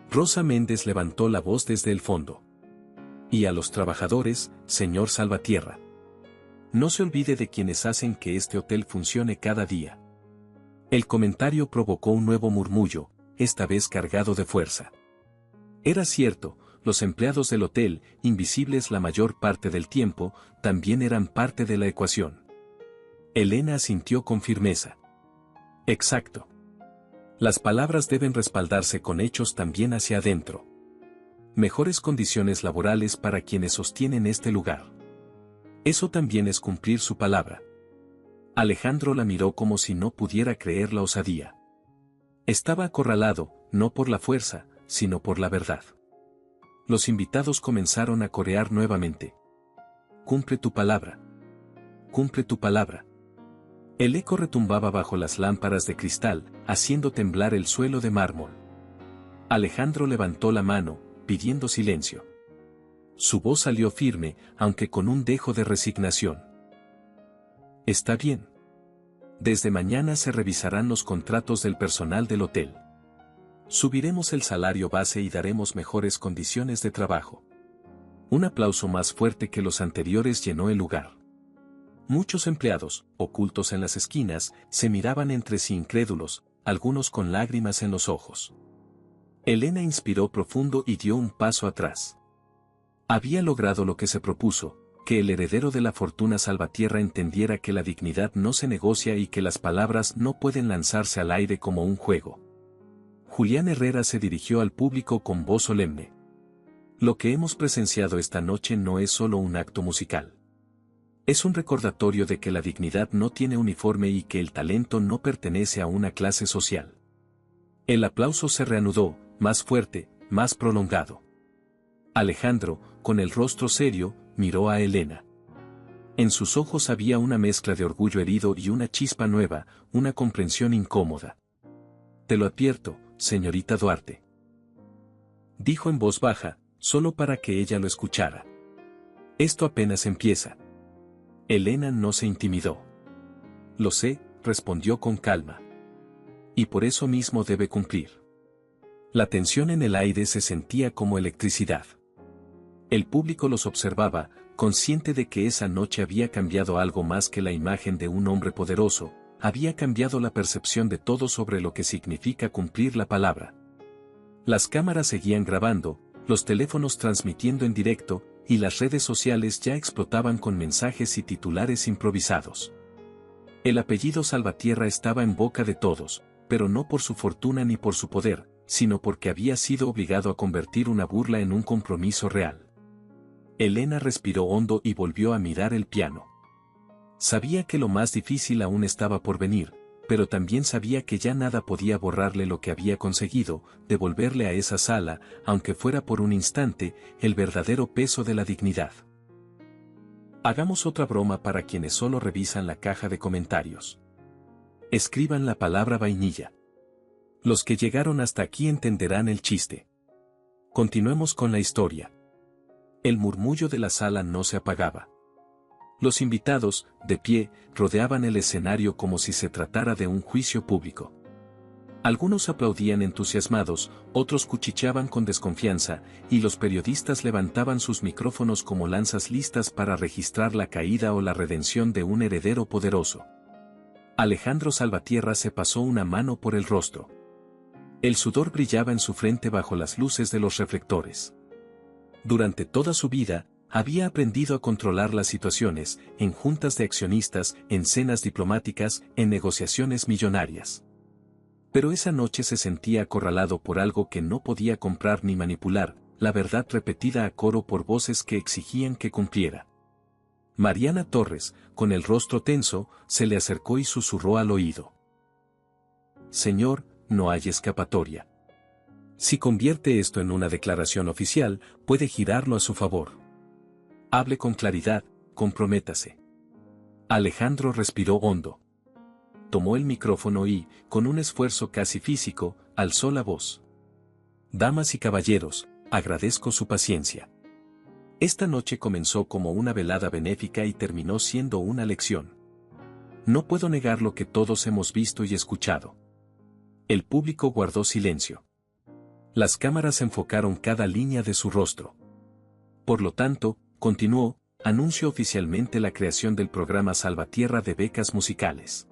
Rosa Méndez levantó la voz desde el fondo. Y a los trabajadores, señor Salvatierra. No se olvide de quienes hacen que este hotel funcione cada día. El comentario provocó un nuevo murmullo, esta vez cargado de fuerza. Era cierto, los empleados del hotel, invisibles la mayor parte del tiempo, también eran parte de la ecuación. Elena asintió con firmeza. Exacto. Las palabras deben respaldarse con hechos también hacia adentro. Mejores condiciones laborales para quienes sostienen este lugar. Eso también es cumplir su palabra. Alejandro la miró como si no pudiera creer la osadía. Estaba acorralado, no por la fuerza, sino por la verdad. Los invitados comenzaron a corear nuevamente. Cumple tu palabra. Cumple tu palabra. El eco retumbaba bajo las lámparas de cristal, haciendo temblar el suelo de mármol. Alejandro levantó la mano, pidiendo silencio. Su voz salió firme, aunque con un dejo de resignación. Está bien. Desde mañana se revisarán los contratos del personal del hotel. Subiremos el salario base y daremos mejores condiciones de trabajo. Un aplauso más fuerte que los anteriores llenó el lugar. Muchos empleados, ocultos en las esquinas, se miraban entre sí incrédulos, algunos con lágrimas en los ojos. Elena inspiró profundo y dio un paso atrás. Había logrado lo que se propuso, que el heredero de la fortuna Salvatierra entendiera que la dignidad no se negocia y que las palabras no pueden lanzarse al aire como un juego. Julián Herrera se dirigió al público con voz solemne. Lo que hemos presenciado esta noche no es solo un acto musical. Es un recordatorio de que la dignidad no tiene uniforme y que el talento no pertenece a una clase social. El aplauso se reanudó, más fuerte, más prolongado. Alejandro, con el rostro serio, miró a Elena. En sus ojos había una mezcla de orgullo herido y una chispa nueva, una comprensión incómoda. Te lo advierto, señorita Duarte. Dijo en voz baja, solo para que ella lo escuchara. Esto apenas empieza. Elena no se intimidó. Lo sé, respondió con calma. Y por eso mismo debe cumplir. La tensión en el aire se sentía como electricidad. El público los observaba, consciente de que esa noche había cambiado algo más que la imagen de un hombre poderoso, había cambiado la percepción de todos sobre lo que significa cumplir la palabra. Las cámaras seguían grabando, los teléfonos transmitiendo en directo, y las redes sociales ya explotaban con mensajes y titulares improvisados. El apellido Salvatierra estaba en boca de todos, pero no por su fortuna ni por su poder, sino porque había sido obligado a convertir una burla en un compromiso real. Elena respiró hondo y volvió a mirar el piano. Sabía que lo más difícil aún estaba por venir, pero también sabía que ya nada podía borrarle lo que había conseguido, devolverle a esa sala, aunque fuera por un instante, el verdadero peso de la dignidad. Hagamos otra broma para quienes solo revisan la caja de comentarios. Escriban la palabra vainilla. Los que llegaron hasta aquí entenderán el chiste. Continuemos con la historia. El murmullo de la sala no se apagaba. Los invitados, de pie, rodeaban el escenario como si se tratara de un juicio público. Algunos aplaudían entusiasmados, otros cuchicheaban con desconfianza, y los periodistas levantaban sus micrófonos como lanzas listas para registrar la caída o la redención de un heredero poderoso. Alejandro Salvatierra se pasó una mano por el rostro. El sudor brillaba en su frente bajo las luces de los reflectores. Durante toda su vida, había aprendido a controlar las situaciones, en juntas de accionistas, en cenas diplomáticas, en negociaciones millonarias. Pero esa noche se sentía acorralado por algo que no podía comprar ni manipular, la verdad repetida a coro por voces que exigían que cumpliera. Mariana Torres, con el rostro tenso, se le acercó y susurró al oído. Señor, no hay escapatoria. Si convierte esto en una declaración oficial, puede girarlo a su favor. Hable con claridad, comprométase. Alejandro respiró hondo. Tomó el micrófono y, con un esfuerzo casi físico, alzó la voz. Damas y caballeros, agradezco su paciencia. Esta noche comenzó como una velada benéfica y terminó siendo una lección. No puedo negar lo que todos hemos visto y escuchado. El público guardó silencio. Las cámaras enfocaron cada línea de su rostro. Por lo tanto, continuó, anuncio oficialmente la creación del programa Salvatierra de becas musicales.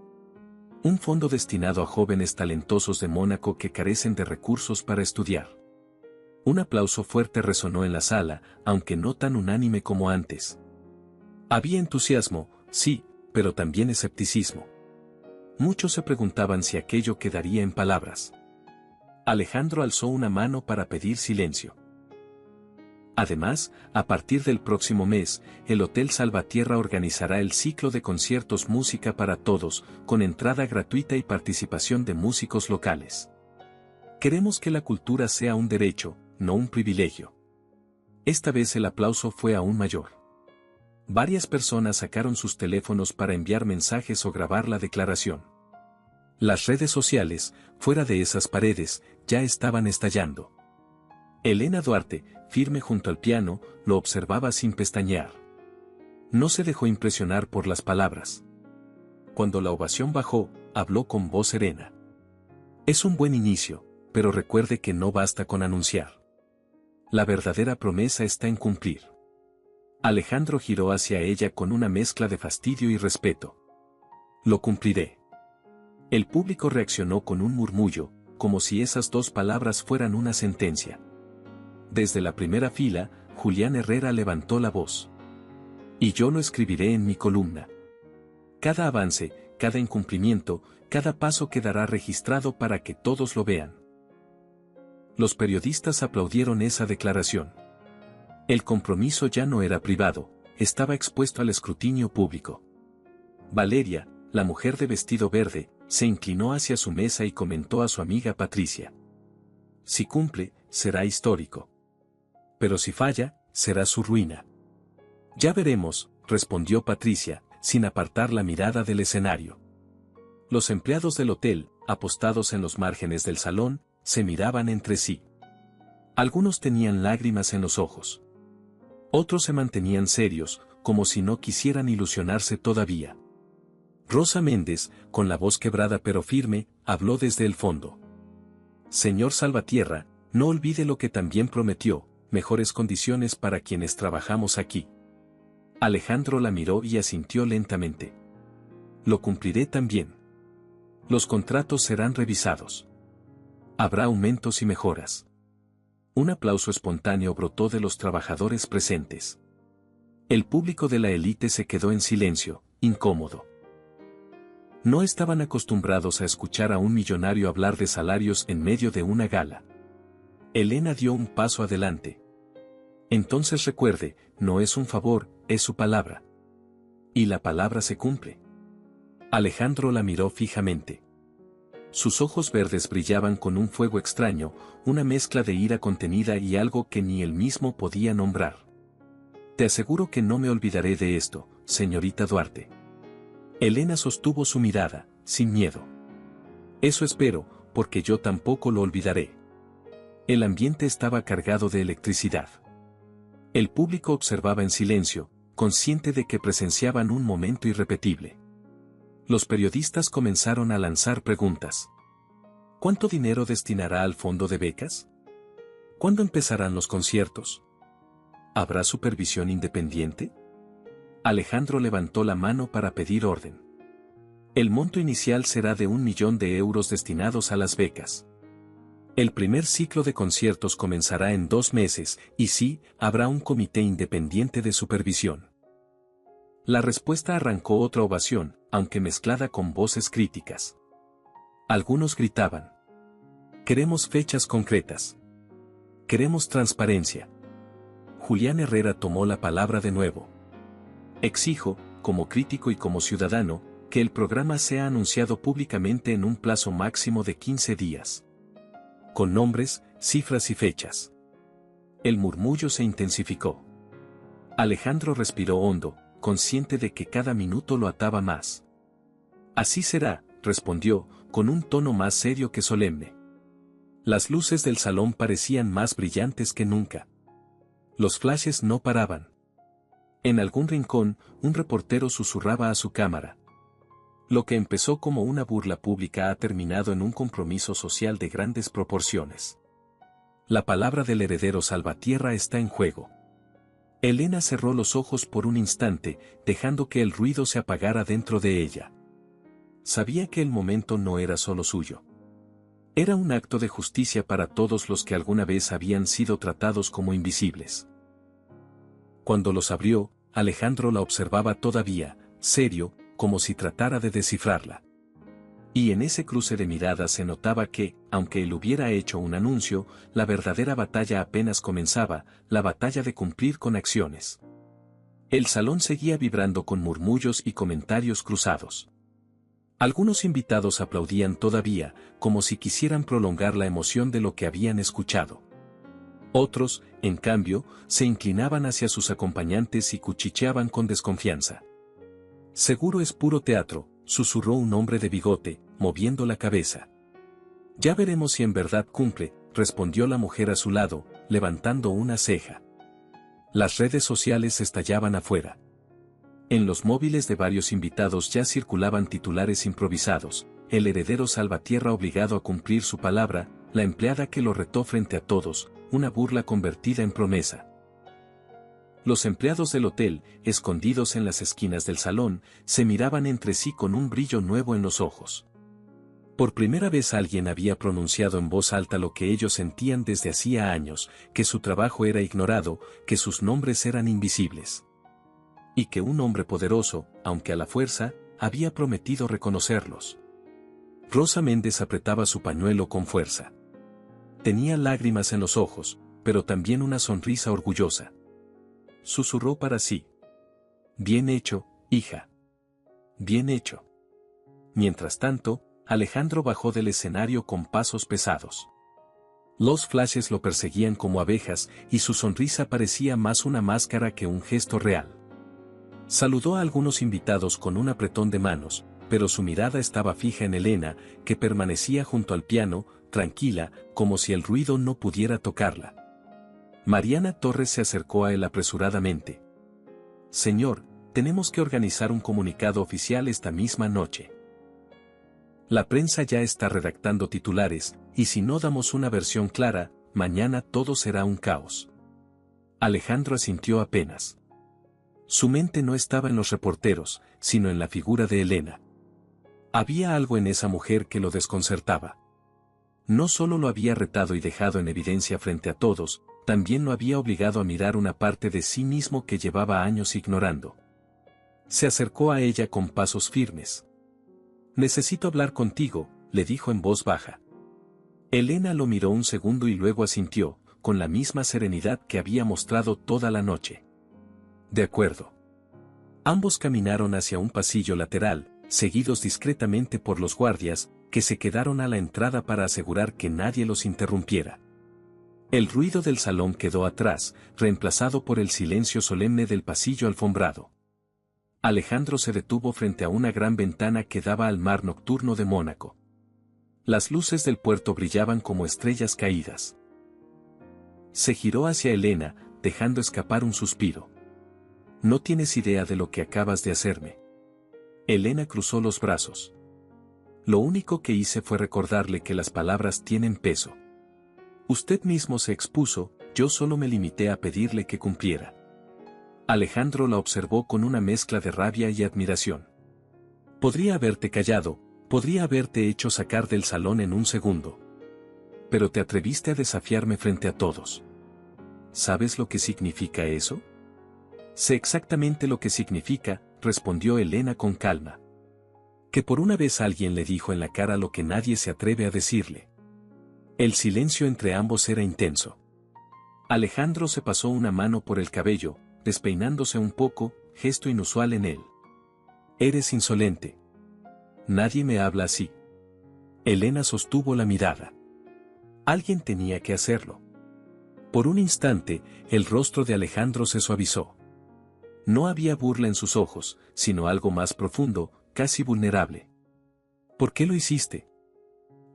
Un fondo destinado a jóvenes talentosos de Mónaco que carecen de recursos para estudiar. Un aplauso fuerte resonó en la sala, aunque no tan unánime como antes. Había entusiasmo, sí, pero también escepticismo. Muchos se preguntaban si aquello quedaría en palabras. Alejandro alzó una mano para pedir silencio. Además, a partir del próximo mes, el Hotel Salvatierra organizará el ciclo de conciertos Música para Todos, con entrada gratuita y participación de músicos locales. Queremos que la cultura sea un derecho, no un privilegio. Esta vez el aplauso fue aún mayor. Varias personas sacaron sus teléfonos para enviar mensajes o grabar la declaración. Las redes sociales, fuera de esas paredes, ya estaban estallando. Elena Duarte, firme junto al piano, lo observaba sin pestañear. No se dejó impresionar por las palabras. Cuando la ovación bajó, habló con voz serena. Es un buen inicio, pero recuerde que no basta con anunciar. La verdadera promesa está en cumplir. Alejandro giró hacia ella con una mezcla de fastidio y respeto. Lo cumpliré. El público reaccionó con un murmullo, como si esas dos palabras fueran una sentencia. Desde la primera fila, Julián Herrera levantó la voz. Y yo lo escribiré en mi columna. Cada avance, cada incumplimiento, cada paso quedará registrado para que todos lo vean. Los periodistas aplaudieron esa declaración. El compromiso ya no era privado, estaba expuesto al escrutinio público. Valeria, la mujer de vestido verde, se inclinó hacia su mesa y comentó a su amiga Patricia. Si cumple, será histórico. Pero si falla, será su ruina. Ya veremos, respondió Patricia, sin apartar la mirada del escenario. Los empleados del hotel, apostados en los márgenes del salón, se miraban entre sí. Algunos tenían lágrimas en los ojos. Otros se mantenían serios, como si no quisieran ilusionarse todavía. Rosa Méndez, con la voz quebrada pero firme, habló desde el fondo. Señor Salvatierra, no olvide lo que también prometió, mejores condiciones para quienes trabajamos aquí. Alejandro la miró y asintió lentamente. Lo cumpliré también. Los contratos serán revisados. Habrá aumentos y mejoras. Un aplauso espontáneo brotó de los trabajadores presentes. El público de la élite se quedó en silencio, incómodo. No estaban acostumbrados a escuchar a un millonario hablar de salarios en medio de una gala. Elena dio un paso adelante. Entonces recuerde, no es un favor, es su palabra. Y la palabra se cumple. Alejandro la miró fijamente. Sus ojos verdes brillaban con un fuego extraño, una mezcla de ira contenida y algo que ni él mismo podía nombrar. Te aseguro que no me olvidaré de esto, señorita Duarte. Elena sostuvo su mirada, sin miedo. Eso espero, porque yo tampoco lo olvidaré. El ambiente estaba cargado de electricidad. El público observaba en silencio, consciente de que presenciaban un momento irrepetible. Los periodistas comenzaron a lanzar preguntas. ¿Cuánto dinero destinará al fondo de becas? ¿Cuándo empezarán los conciertos? ¿Habrá supervisión independiente? Alejandro levantó la mano para pedir orden. El monto inicial será de 1 millón de euros destinados a las becas. El primer ciclo de conciertos comenzará en 2 meses, y sí, habrá un comité independiente de supervisión. La respuesta arrancó otra ovación, aunque mezclada con voces críticas. Algunos gritaban: queremos fechas concretas. Queremos transparencia. Julián Herrera tomó la palabra de nuevo. Exijo, como crítico y como ciudadano, que el programa sea anunciado públicamente en un plazo máximo de 15 días. Con nombres, cifras y fechas. El murmullo se intensificó. Alejandro respiró hondo, consciente de que cada minuto lo ataba más. Así será, respondió, con un tono más serio que solemne. Las luces del salón parecían más brillantes que nunca. Los flashes no paraban. En algún rincón, un reportero susurraba a su cámara. Lo que empezó como una burla pública ha terminado en un compromiso social de grandes proporciones. La palabra del heredero Salvatierra está en juego. Elena cerró los ojos por un instante, dejando que el ruido se apagara dentro de ella. Sabía que el momento no era solo suyo. Era un acto de justicia para todos los que alguna vez habían sido tratados como invisibles. Cuando los abrió, Alejandro la observaba todavía, serio, como si tratara de descifrarla. Y en ese cruce de miradas se notaba que, aunque él hubiera hecho un anuncio, la verdadera batalla apenas comenzaba, la batalla de cumplir con acciones. El salón seguía vibrando con murmullos y comentarios cruzados. Algunos invitados aplaudían todavía, como si quisieran prolongar la emoción de lo que habían escuchado. Otros, en cambio, se inclinaban hacia sus acompañantes y cuchicheaban con desconfianza. Seguro es puro teatro, susurró un hombre de bigote, moviendo la cabeza. Ya veremos si en verdad cumple, respondió la mujer a su lado, levantando una ceja. Las redes sociales estallaban afuera. En los móviles de varios invitados ya circulaban titulares improvisados: el heredero Salvatierra obligado a cumplir su palabra, la empleada que lo retó frente a todos, una burla convertida en promesa. Los empleados del hotel, escondidos en las esquinas del salón, se miraban entre sí con un brillo nuevo en los ojos. Por primera vez alguien había pronunciado en voz alta lo que ellos sentían desde hacía años, que su trabajo era ignorado, que sus nombres eran invisibles. Y que un hombre poderoso, aunque a la fuerza, había prometido reconocerlos. Rosa Méndez apretaba su pañuelo con fuerza. Tenía lágrimas en los ojos, pero también una sonrisa orgullosa. Susurró para sí: bien hecho, hija. Bien hecho. Mientras tanto, Alejandro bajó del escenario con pasos pesados. Los flashes lo perseguían como abejas y su sonrisa parecía más una máscara que un gesto real. Saludó a algunos invitados con un apretón de manos, pero su mirada estaba fija en Elena, que permanecía junto al piano, tranquila, como si el ruido no pudiera tocarla. Mariana Torres se acercó a él apresuradamente. Señor, tenemos que organizar un comunicado oficial esta misma noche. La prensa ya está redactando titulares, y si no damos una versión clara, mañana todo será un caos. Alejandro asintió apenas. Su mente no estaba en los reporteros, sino en la figura de Elena. Había algo en esa mujer que lo desconcertaba. No solo lo había retado y dejado en evidencia frente a todos, también lo había obligado a mirar una parte de sí mismo que llevaba años ignorando. Se acercó a ella con pasos firmes. «Necesito hablar contigo», le dijo en voz baja. Elena lo miró un segundo y luego asintió, con la misma serenidad que había mostrado toda la noche. «De acuerdo». Ambos caminaron hacia un pasillo lateral, seguidos discretamente por los guardias, que se quedaron a la entrada para asegurar que nadie los interrumpiera. El ruido del salón quedó atrás, reemplazado por el silencio solemne del pasillo alfombrado. Alejandro se detuvo frente a una gran ventana que daba al mar nocturno de Mónaco. Las luces del puerto brillaban como estrellas caídas. Se giró hacia Elena, dejando escapar un suspiro. «No tienes idea de lo que acabas de hacerme». Elena cruzó los brazos. «Lo único que hice fue recordarle que las palabras tienen peso. Usted mismo se expuso, yo solo me limité a pedirle que cumpliera». Alejandro la observó con una mezcla de rabia y admiración. «Podría haberte callado, podría haberte hecho sacar del salón en un segundo. Pero te atreviste a desafiarme frente a todos. ¿Sabes lo que significa eso?» «Sé exactamente lo que significa», respondió Elena con calma. Que por una vez alguien le dijo en la cara lo que nadie se atreve a decirle. El silencio entre ambos era intenso. Alejandro se pasó una mano por el cabello, despeinándose un poco, gesto inusual en él. «Eres insolente. Nadie me habla así». Elena sostuvo la mirada. Alguien tenía que hacerlo. Por un instante, el rostro de Alejandro se suavizó. No había burla en sus ojos, sino algo más profundo, casi vulnerable. «¿Por qué lo hiciste?»,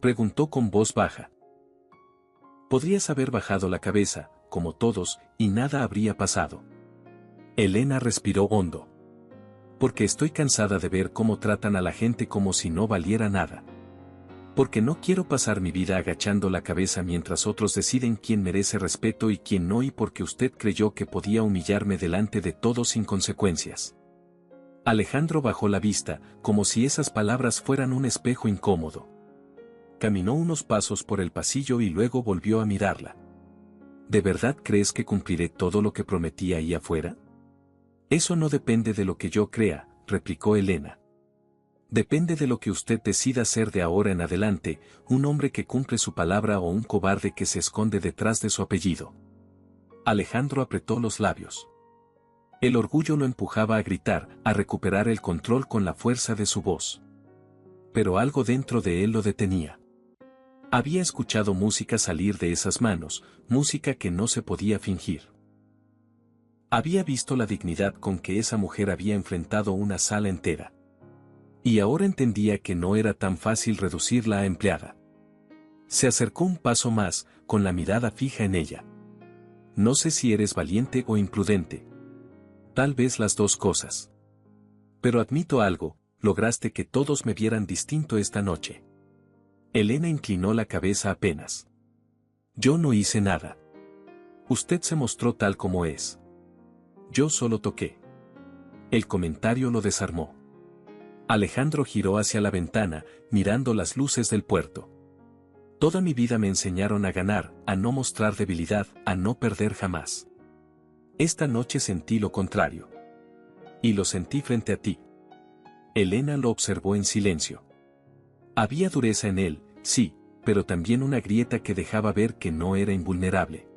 preguntó con voz baja. «Podrías haber bajado la cabeza, como todos, y nada habría pasado». Elena respiró hondo. «Porque estoy cansada de ver cómo tratan a la gente como si no valiera nada. Porque no quiero pasar mi vida agachando la cabeza mientras otros deciden quién merece respeto y quién no, y porque usted creyó que podía humillarme delante de todos sin consecuencias». Alejandro bajó la vista, como si esas palabras fueran un espejo incómodo. Caminó unos pasos por el pasillo y luego volvió a mirarla. «¿De verdad crees que cumpliré todo lo que prometí ahí afuera?». «Eso no depende de lo que yo crea», replicó Elena. «Depende de lo que usted decida ser de ahora en adelante, un hombre que cumple su palabra o un cobarde que se esconde detrás de su apellido». Alejandro apretó los labios. El orgullo lo empujaba a gritar, a recuperar el control con la fuerza de su voz. Pero algo dentro de él lo detenía. Había escuchado música salir de esas manos, música que no se podía fingir. Había visto la dignidad con que esa mujer había enfrentado una sala entera. Y ahora entendía que no era tan fácil reducirla a empleada. Se acercó un paso más, con la mirada fija en ella. «No sé si eres valiente o imprudente. Tal vez las dos cosas. Pero admito algo, lograste que todos me vieran distinto esta noche». Elena inclinó la cabeza apenas. «Yo no hice nada. Usted se mostró tal como es. Yo solo toqué». El comentario lo desarmó. Alejandro giró hacia la ventana, mirando las luces del puerto. «Toda mi vida me enseñaron a ganar, a no mostrar debilidad, a no perder jamás. Esta noche sentí lo contrario. Y lo sentí frente a ti». Elena lo observó en silencio. Había dureza en él, sí, pero también una grieta que dejaba ver que no era invulnerable.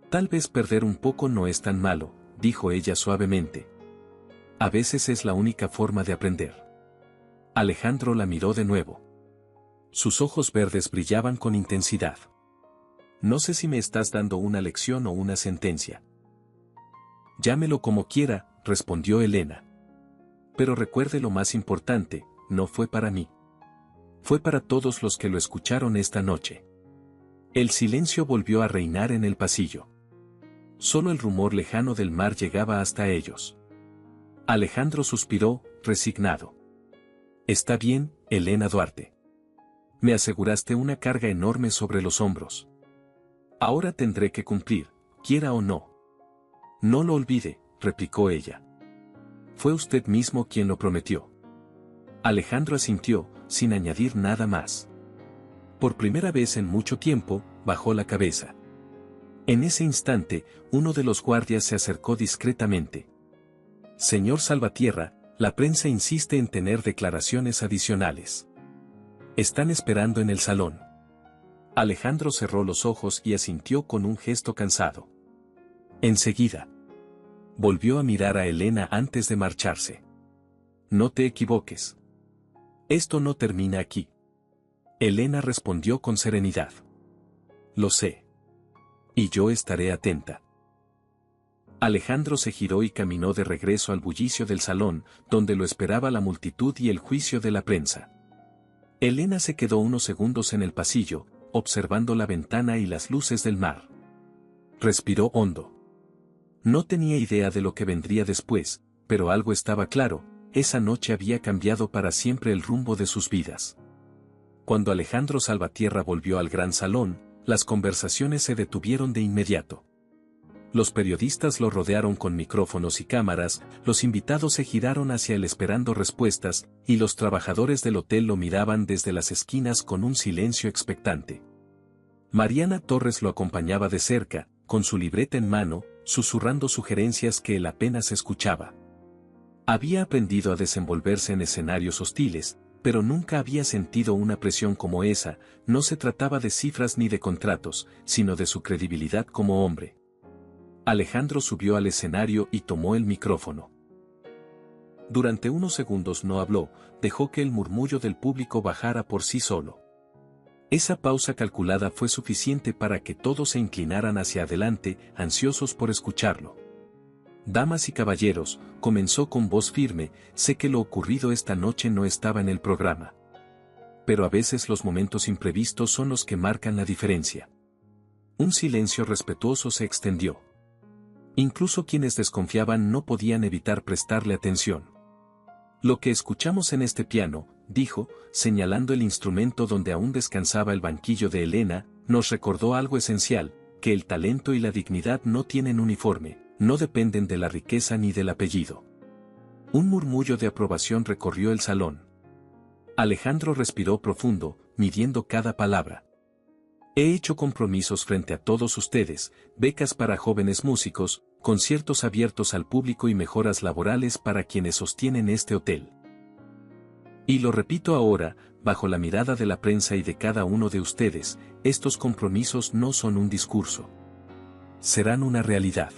«Tal vez perder un poco no es tan malo», dijo ella suavemente. «A veces es la única forma de aprender». Alejandro la miró de nuevo. Sus ojos verdes brillaban con intensidad. «No sé si me estás dando una lección o una sentencia». «Llámelo como quiera», respondió Elena. «Pero recuerde lo más importante, no fue para mí. Fue para todos los que lo escucharon esta noche». El silencio volvió a reinar en el pasillo. Solo el rumor lejano del mar llegaba hasta ellos. Alejandro suspiró, resignado. «Está bien, Elena Duarte. Me aseguraste una carga enorme sobre los hombros. Ahora tendré que cumplir, quiera o no». No lo olvide, replicó ella. Fue usted mismo quien lo prometió. Alejandro asintió, sin añadir nada más. Por primera vez en mucho tiempo, bajó la cabeza. En ese instante, uno de los guardias se acercó discretamente. Señor Salvatierra, la prensa insiste en tener declaraciones adicionales. Están esperando en el salón. Alejandro cerró los ojos y asintió con un gesto cansado. Enseguida. Volvió a mirar a Elena antes de marcharse. No te equivoques. Esto no termina aquí. Elena respondió con serenidad. Lo sé. Y yo estaré atenta. Alejandro se giró y caminó de regreso al bullicio del salón, donde lo esperaba la multitud y el juicio de la prensa. Elena se quedó unos segundos en el pasillo, observando la ventana y las luces del mar. Respiró hondo. No tenía idea de lo que vendría después, pero algo estaba claro, esa noche había cambiado para siempre el rumbo de sus vidas. Cuando Alejandro Salvatierra volvió al gran salón, las conversaciones se detuvieron de inmediato. Los periodistas lo rodearon con micrófonos y cámaras, los invitados se giraron hacia él esperando respuestas, y los trabajadores del hotel lo miraban desde las esquinas con un silencio expectante. Mariana Torres lo acompañaba de cerca, con su libreta en mano, susurrando sugerencias que él apenas escuchaba. Había aprendido a desenvolverse en escenarios hostiles, pero nunca había sentido una presión como esa. No se trataba de cifras ni de contratos, sino de su credibilidad como hombre. Alejandro subió al escenario y tomó el micrófono. Durante unos segundos no habló, dejó que el murmullo del público bajara por sí solo. Esa pausa calculada fue suficiente para que todos se inclinaran hacia adelante, ansiosos por escucharlo. Damas y caballeros, comenzó con voz firme, sé que lo ocurrido esta noche no estaba en el programa. Pero a veces los momentos imprevistos son los que marcan la diferencia. Un silencio respetuoso se extendió. Incluso quienes desconfiaban no podían evitar prestarle atención. Lo que escuchamos en este piano, dijo, señalando el instrumento donde aún descansaba el banquillo de Elena, nos recordó algo esencial, que el talento y la dignidad no tienen uniforme, no dependen de la riqueza ni del apellido. Un murmullo de aprobación recorrió el salón. Alejandro respiró profundo, midiendo cada palabra. He hecho compromisos frente a todos ustedes, becas para jóvenes músicos, conciertos abiertos al público y mejoras laborales para quienes sostienen este hotel. Y lo repito ahora, bajo la mirada de la prensa y de cada uno de ustedes, estos compromisos no son un discurso. Serán una realidad.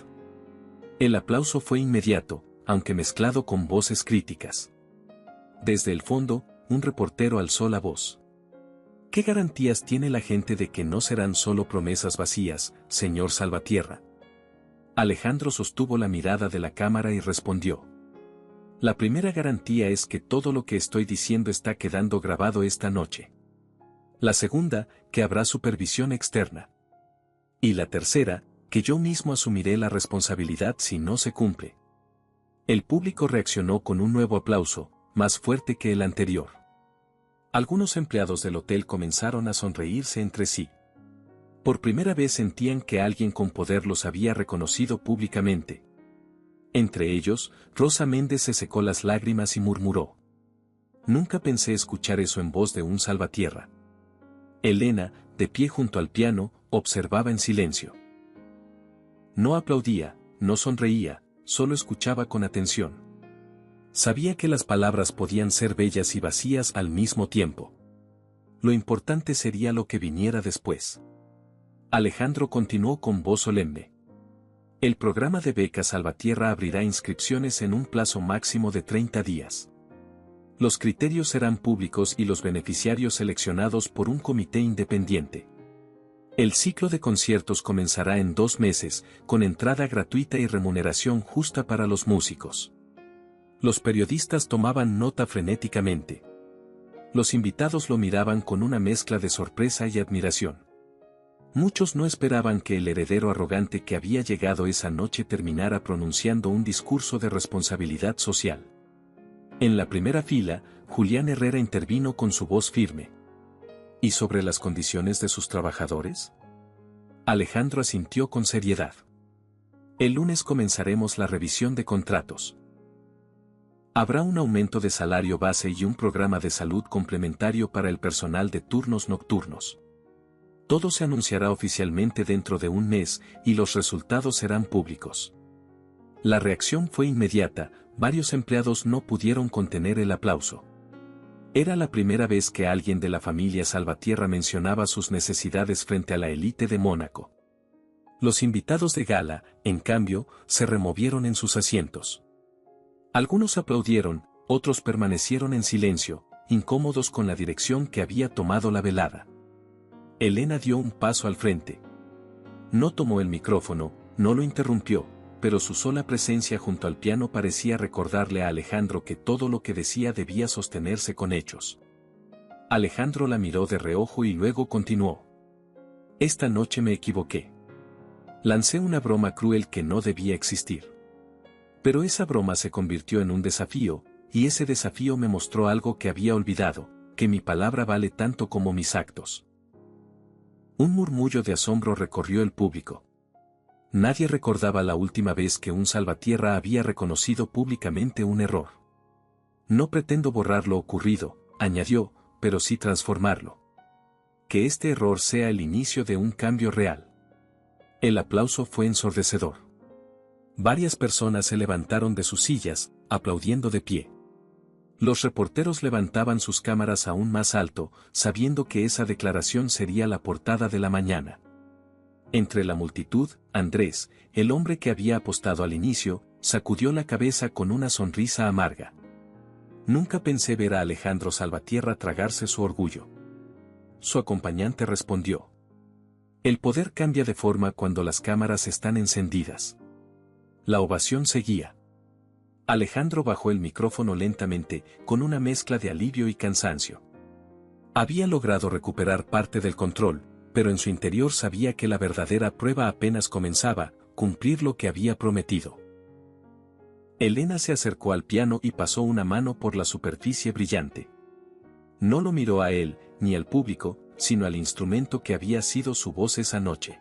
El aplauso fue inmediato, aunque mezclado con voces críticas. Desde el fondo, un reportero alzó la voz. ¿Qué garantías tiene la gente de que no serán solo promesas vacías, señor Salvatierra? Alejandro sostuvo la mirada de la cámara y respondió. La primera garantía es que todo lo que estoy diciendo está quedando grabado esta noche. La segunda, que habrá supervisión externa. Y la tercera, que yo mismo asumiré la responsabilidad si no se cumple. El público reaccionó con un nuevo aplauso, más fuerte que el anterior. Algunos empleados del hotel comenzaron a sonreírse entre sí. Por primera vez sentían que alguien con poder los había reconocido públicamente. Entre ellos, Rosa Méndez se secó las lágrimas y murmuró. Nunca pensé escuchar eso en voz de un Salvatierra. Elena, de pie junto al piano, observaba en silencio. No aplaudía, no sonreía, solo escuchaba con atención. Sabía que las palabras podían ser bellas y vacías al mismo tiempo. Lo importante sería lo que viniera después. Alejandro continuó con voz solemne. El programa de becas Salvatierra abrirá inscripciones en un plazo máximo de 30 días. Los criterios serán públicos y los beneficiarios seleccionados por un comité independiente. El ciclo de conciertos comenzará en 2 meses, con entrada gratuita y remuneración justa para los músicos. Los periodistas tomaban nota frenéticamente. Los invitados lo miraban con una mezcla de sorpresa y admiración. Muchos no esperaban que el heredero arrogante que había llegado esa noche terminara pronunciando un discurso de responsabilidad social. En la primera fila, Julián Herrera intervino con su voz firme. ¿Y sobre las condiciones de sus trabajadores? Alejandro asintió con seriedad. El lunes comenzaremos la revisión de contratos. Habrá un aumento de salario base y un programa de salud complementario para el personal de turnos nocturnos. Todo se anunciará oficialmente dentro de un mes y los resultados serán públicos. La reacción fue inmediata, varios empleados no pudieron contener el aplauso. Era la primera vez que alguien de la familia Salvatierra mencionaba sus necesidades frente a la élite de Mónaco. Los invitados de gala, en cambio, se removieron en sus asientos. Algunos aplaudieron, otros permanecieron en silencio, incómodos con la dirección que había tomado la velada. Elena dio un paso al frente. No tomó el micrófono, no lo interrumpió, pero su sola presencia junto al piano parecía recordarle a Alejandro que todo lo que decía debía sostenerse con hechos. Alejandro la miró de reojo y luego continuó. Esta noche me equivoqué. Lancé una broma cruel que no debía existir. Pero esa broma se convirtió en un desafío, y ese desafío me mostró algo que había olvidado, que mi palabra vale tanto como mis actos. Un murmullo de asombro recorrió el público. Nadie recordaba la última vez que un Salvatierra había reconocido públicamente un error. No pretendo borrar lo ocurrido, añadió, pero sí transformarlo. Que este error sea el inicio de un cambio real. El aplauso fue ensordecedor. Varias personas se levantaron de sus sillas, aplaudiendo de pie. Los reporteros levantaban sus cámaras aún más alto, sabiendo que esa declaración sería la portada de la mañana. Entre la multitud, Andrés, el hombre que había apostado al inicio, sacudió la cabeza con una sonrisa amarga. Nunca pensé ver a Alejandro Salvatierra tragarse su orgullo. Su acompañante respondió. El poder cambia de forma cuando las cámaras están encendidas. La ovación seguía. Alejandro bajó el micrófono lentamente, con una mezcla de alivio y cansancio. Había logrado recuperar parte del control, pero en su interior sabía que la verdadera prueba apenas comenzaba, cumplir lo que había prometido. Elena se acercó al piano y pasó una mano por la superficie brillante. No lo miró a él, ni al público, sino al instrumento que había sido su voz esa noche.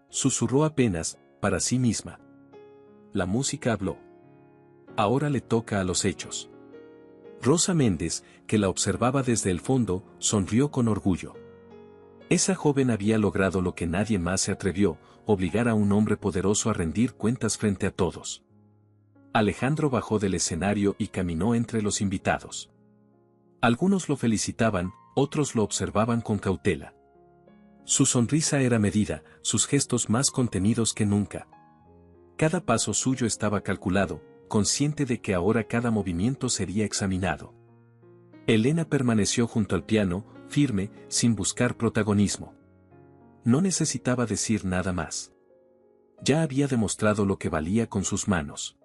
Susurró apenas, para sí misma. La música habló. Ahora le toca a los hechos. Rosa Méndez, que la observaba desde el fondo, sonrió con orgullo. Esa joven había logrado lo que nadie más se atrevió, obligar a un hombre poderoso a rendir cuentas frente a todos. Alejandro bajó del escenario y caminó entre los invitados. Algunos lo felicitaban, otros lo observaban con cautela. Su sonrisa era medida, sus gestos más contenidos que nunca. Cada paso suyo estaba calculado, consciente de que ahora cada movimiento sería examinado. Elena permaneció junto al piano, firme, sin buscar protagonismo. No necesitaba decir nada más. Ya había demostrado lo que valía con sus manos.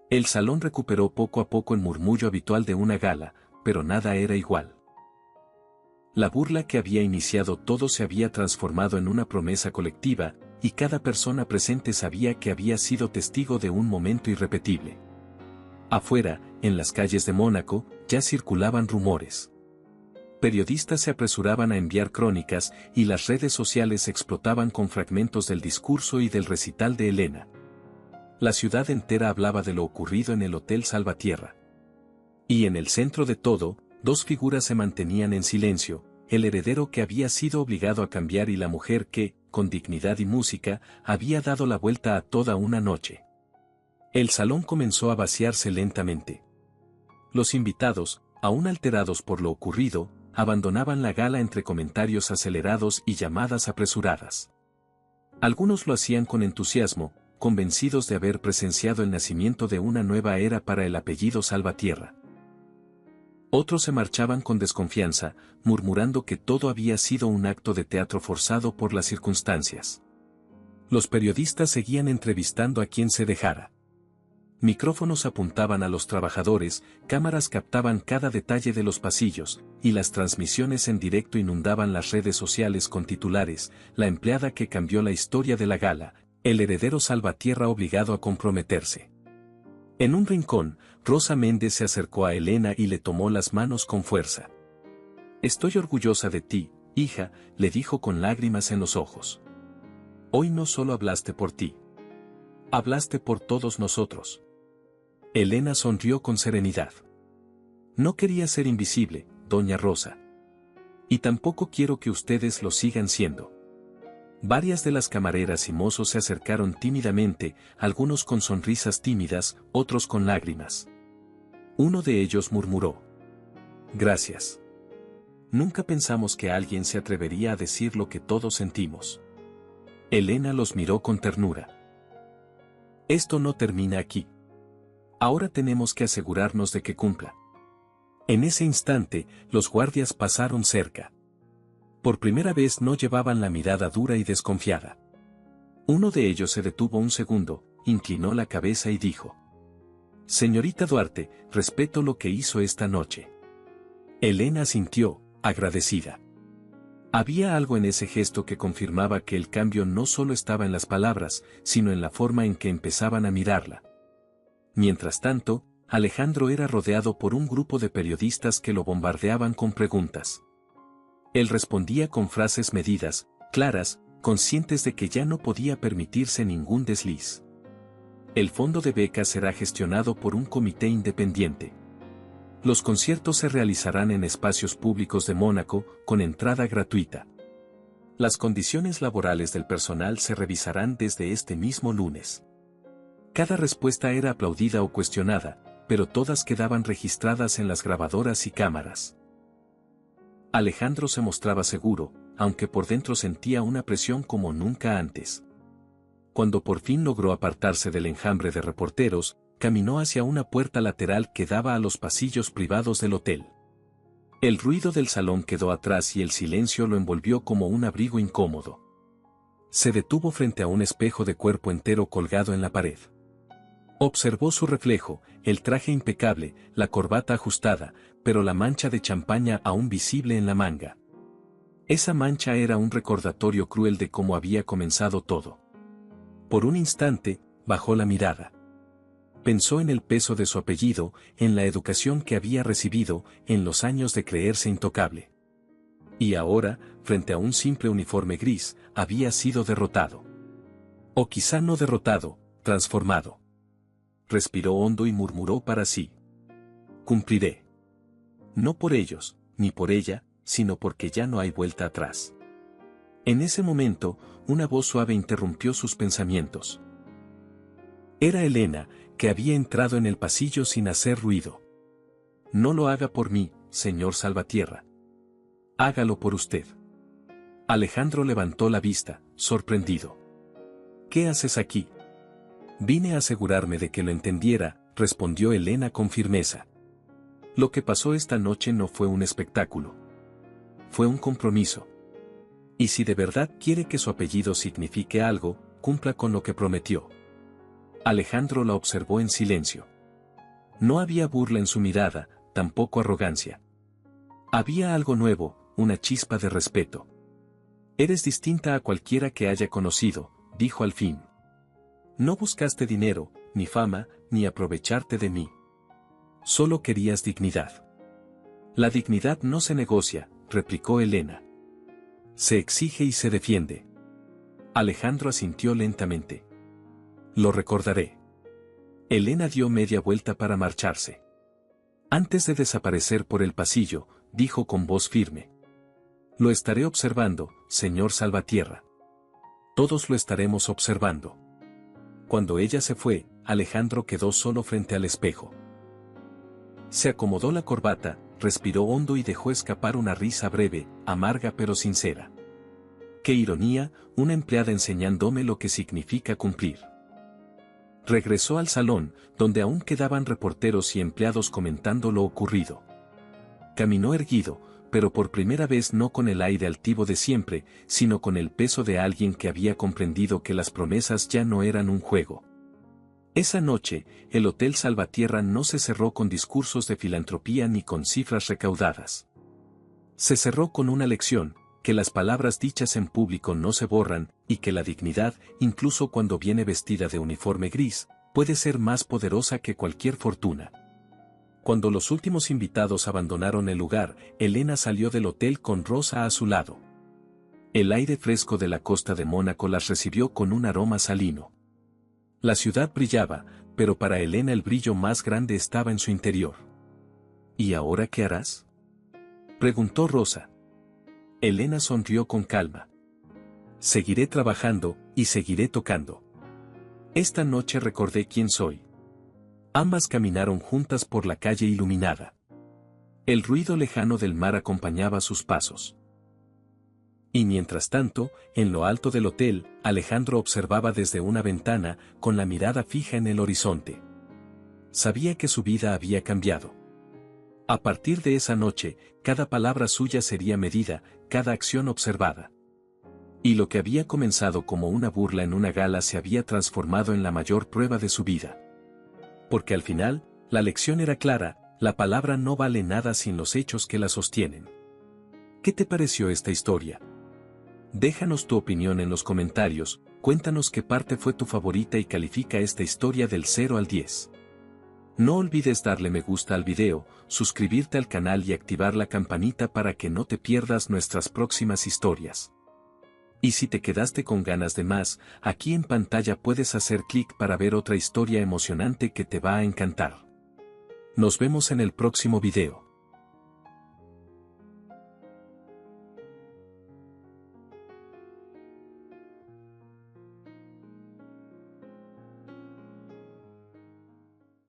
El salón recuperó poco a poco el murmullo habitual de una gala, pero nada era igual. La burla que había iniciado todo se había transformado en una promesa colectiva, y cada persona presente sabía que había sido testigo de un momento irrepetible. Afuera, en las calles de Mónaco, ya circulaban rumores. Periodistas se apresuraban a enviar crónicas y las redes sociales explotaban con fragmentos del discurso y del recital de Elena. La ciudad entera hablaba de lo ocurrido en el Hotel Salvatierra. Y en el centro de todo, dos figuras se mantenían en silencio, el heredero que había sido obligado a cambiar y la mujer que, con dignidad y música, había dado la vuelta a toda una noche. El salón comenzó a vaciarse lentamente. Los invitados, aún alterados por lo ocurrido, abandonaban la gala entre comentarios acelerados y llamadas apresuradas. Algunos lo hacían con entusiasmo, convencidos de haber presenciado el nacimiento de una nueva era para el apellido Salvatierra. Otros se marchaban con desconfianza, murmurando que todo había sido un acto de teatro forzado por las circunstancias. Los periodistas seguían entrevistando a quien se dejara. Micrófonos apuntaban a los trabajadores, cámaras captaban cada detalle de los pasillos, y las transmisiones en directo inundaban las redes sociales con titulares: la empleada que cambió la historia de la gala, el heredero Salvatierra obligado a comprometerse. En un rincón, Rosa Méndez se acercó a Elena y le tomó las manos con fuerza. «Estoy orgullosa de ti, hija», le dijo con lágrimas en los ojos. «Hoy no solo hablaste por ti. Hablaste por todos nosotros. Elena sonrió con serenidad. No quería ser invisible, doña Rosa. Y tampoco quiero que ustedes lo sigan siendo. Varias de las camareras y mozos se acercaron tímidamente, algunos con sonrisas tímidas, otros con lágrimas. Uno de ellos murmuró: gracias. Nunca pensamos que alguien se atrevería a decir lo que todos sentimos. Elena los miró con ternura. Esto no termina aquí. Ahora tenemos que asegurarnos de que cumpla. En ese instante, los guardias pasaron cerca. Por primera vez no llevaban la mirada dura y desconfiada. Uno de ellos se detuvo un segundo, inclinó la cabeza y dijo: señorita Duarte, respeto lo que hizo esta noche. Elena asintió, agradecida. Había algo en ese gesto que confirmaba que el cambio no solo estaba en las palabras, sino en la forma en que empezaban a mirarla. Mientras tanto, Alejandro era rodeado por un grupo de periodistas que lo bombardeaban con preguntas. Él respondía con frases medidas, claras, conscientes de que ya no podía permitirse ningún desliz. El fondo de becas será gestionado por un comité independiente. Los conciertos se realizarán en espacios públicos de Mónaco, con entrada gratuita. Las condiciones laborales del personal se revisarán desde este mismo lunes. Cada respuesta era aplaudida o cuestionada, pero todas quedaban registradas en las grabadoras y cámaras. Alejandro se mostraba seguro, aunque por dentro sentía una presión como nunca antes. Cuando por fin logró apartarse del enjambre de reporteros, caminó hacia una puerta lateral que daba a los pasillos privados del hotel. El ruido del salón quedó atrás y el silencio lo envolvió como un abrigo incómodo. Se detuvo frente a un espejo de cuerpo entero colgado en la pared. Observó su reflejo, el traje impecable, la corbata ajustada, pero la mancha de champaña aún visible en la manga. Esa mancha era un recordatorio cruel de cómo había comenzado todo. Por un instante, bajó la mirada. Pensó en el peso de su apellido, en la educación que había recibido, en los años de creerse intocable. Y ahora, frente a un simple uniforme gris, había sido derrotado. O quizá no derrotado, transformado. Respiró hondo y murmuró para sí: cumpliré. No por ellos, ni por ella, sino porque ya no hay vuelta atrás. En ese momento, una voz suave interrumpió sus pensamientos. Era Elena, que había entrado en el pasillo sin hacer ruido. No lo haga por mí, señor Salvatierra. Hágalo por usted. Alejandro levantó la vista, sorprendido. ¿Qué haces aquí? Vine a asegurarme de que lo entendiera, respondió Elena con firmeza. Lo que pasó esta noche no fue un espectáculo. Fue un compromiso. Y si de verdad quiere que su apellido signifique algo, cumpla con lo que prometió. Alejandro la observó en silencio. No había burla en su mirada, tampoco arrogancia. Había algo nuevo, una chispa de respeto. Eres distinta a cualquiera que haya conocido, dijo al fin. No buscaste dinero, ni fama, ni aprovecharte de mí. Solo querías dignidad. La dignidad no se negocia, replicó Elena. Se exige y se defiende. Alejandro asintió lentamente. Lo recordaré. Elena dio media vuelta para marcharse. Antes de desaparecer por el pasillo, dijo con voz firme: lo estaré observando, señor Salvatierra. Todos lo estaremos observando. Cuando ella se fue, Alejandro quedó solo frente al espejo. Se acomodó la corbata, respiró hondo y dejó escapar una risa breve, amarga pero sincera. Qué ironía, una empleada enseñándome lo que significa cumplir. Regresó al salón, donde aún quedaban reporteros y empleados comentando lo ocurrido. Caminó erguido, pero por primera vez no con el aire altivo de siempre, sino con el peso de alguien que había comprendido que las promesas ya no eran un juego. Esa noche, el Hotel Salvatierra no se cerró con discursos de filantropía ni con cifras recaudadas. Se cerró con una lección: que las palabras dichas en público no se borran, y que la dignidad, incluso cuando viene vestida de uniforme gris, puede ser más poderosa que cualquier fortuna. Cuando los últimos invitados abandonaron el lugar, Elena salió del hotel con Rosa a su lado. El aire fresco de la costa de Mónaco las recibió con un aroma salino. La ciudad brillaba, pero para Elena el brillo más grande estaba en su interior. ¿Y ahora qué harás?, preguntó Rosa. Elena sonrió con calma. Seguiré trabajando, y seguiré tocando. Esta noche recordé quién soy. Ambas caminaron juntas por la calle iluminada. El ruido lejano del mar acompañaba sus pasos. Y mientras tanto, en lo alto del hotel, Alejandro observaba desde una ventana, con la mirada fija en el horizonte. Sabía que su vida había cambiado. A partir de esa noche, cada palabra suya sería medida, cada acción observada. Y lo que había comenzado como una burla en una gala se había transformado en la mayor prueba de su vida. Porque al final, la lección era clara: la palabra no vale nada sin los hechos que la sostienen. ¿Qué te pareció esta historia? Déjanos tu opinión en los comentarios, cuéntanos qué parte fue tu favorita y califica esta historia del 0 al 10. No olvides darle me gusta al video, suscribirte al canal y activar la campanita para que no te pierdas nuestras próximas historias. Y si te quedaste con ganas de más, aquí en pantalla puedes hacer clic para ver otra historia emocionante que te va a encantar. Nos vemos en el próximo video.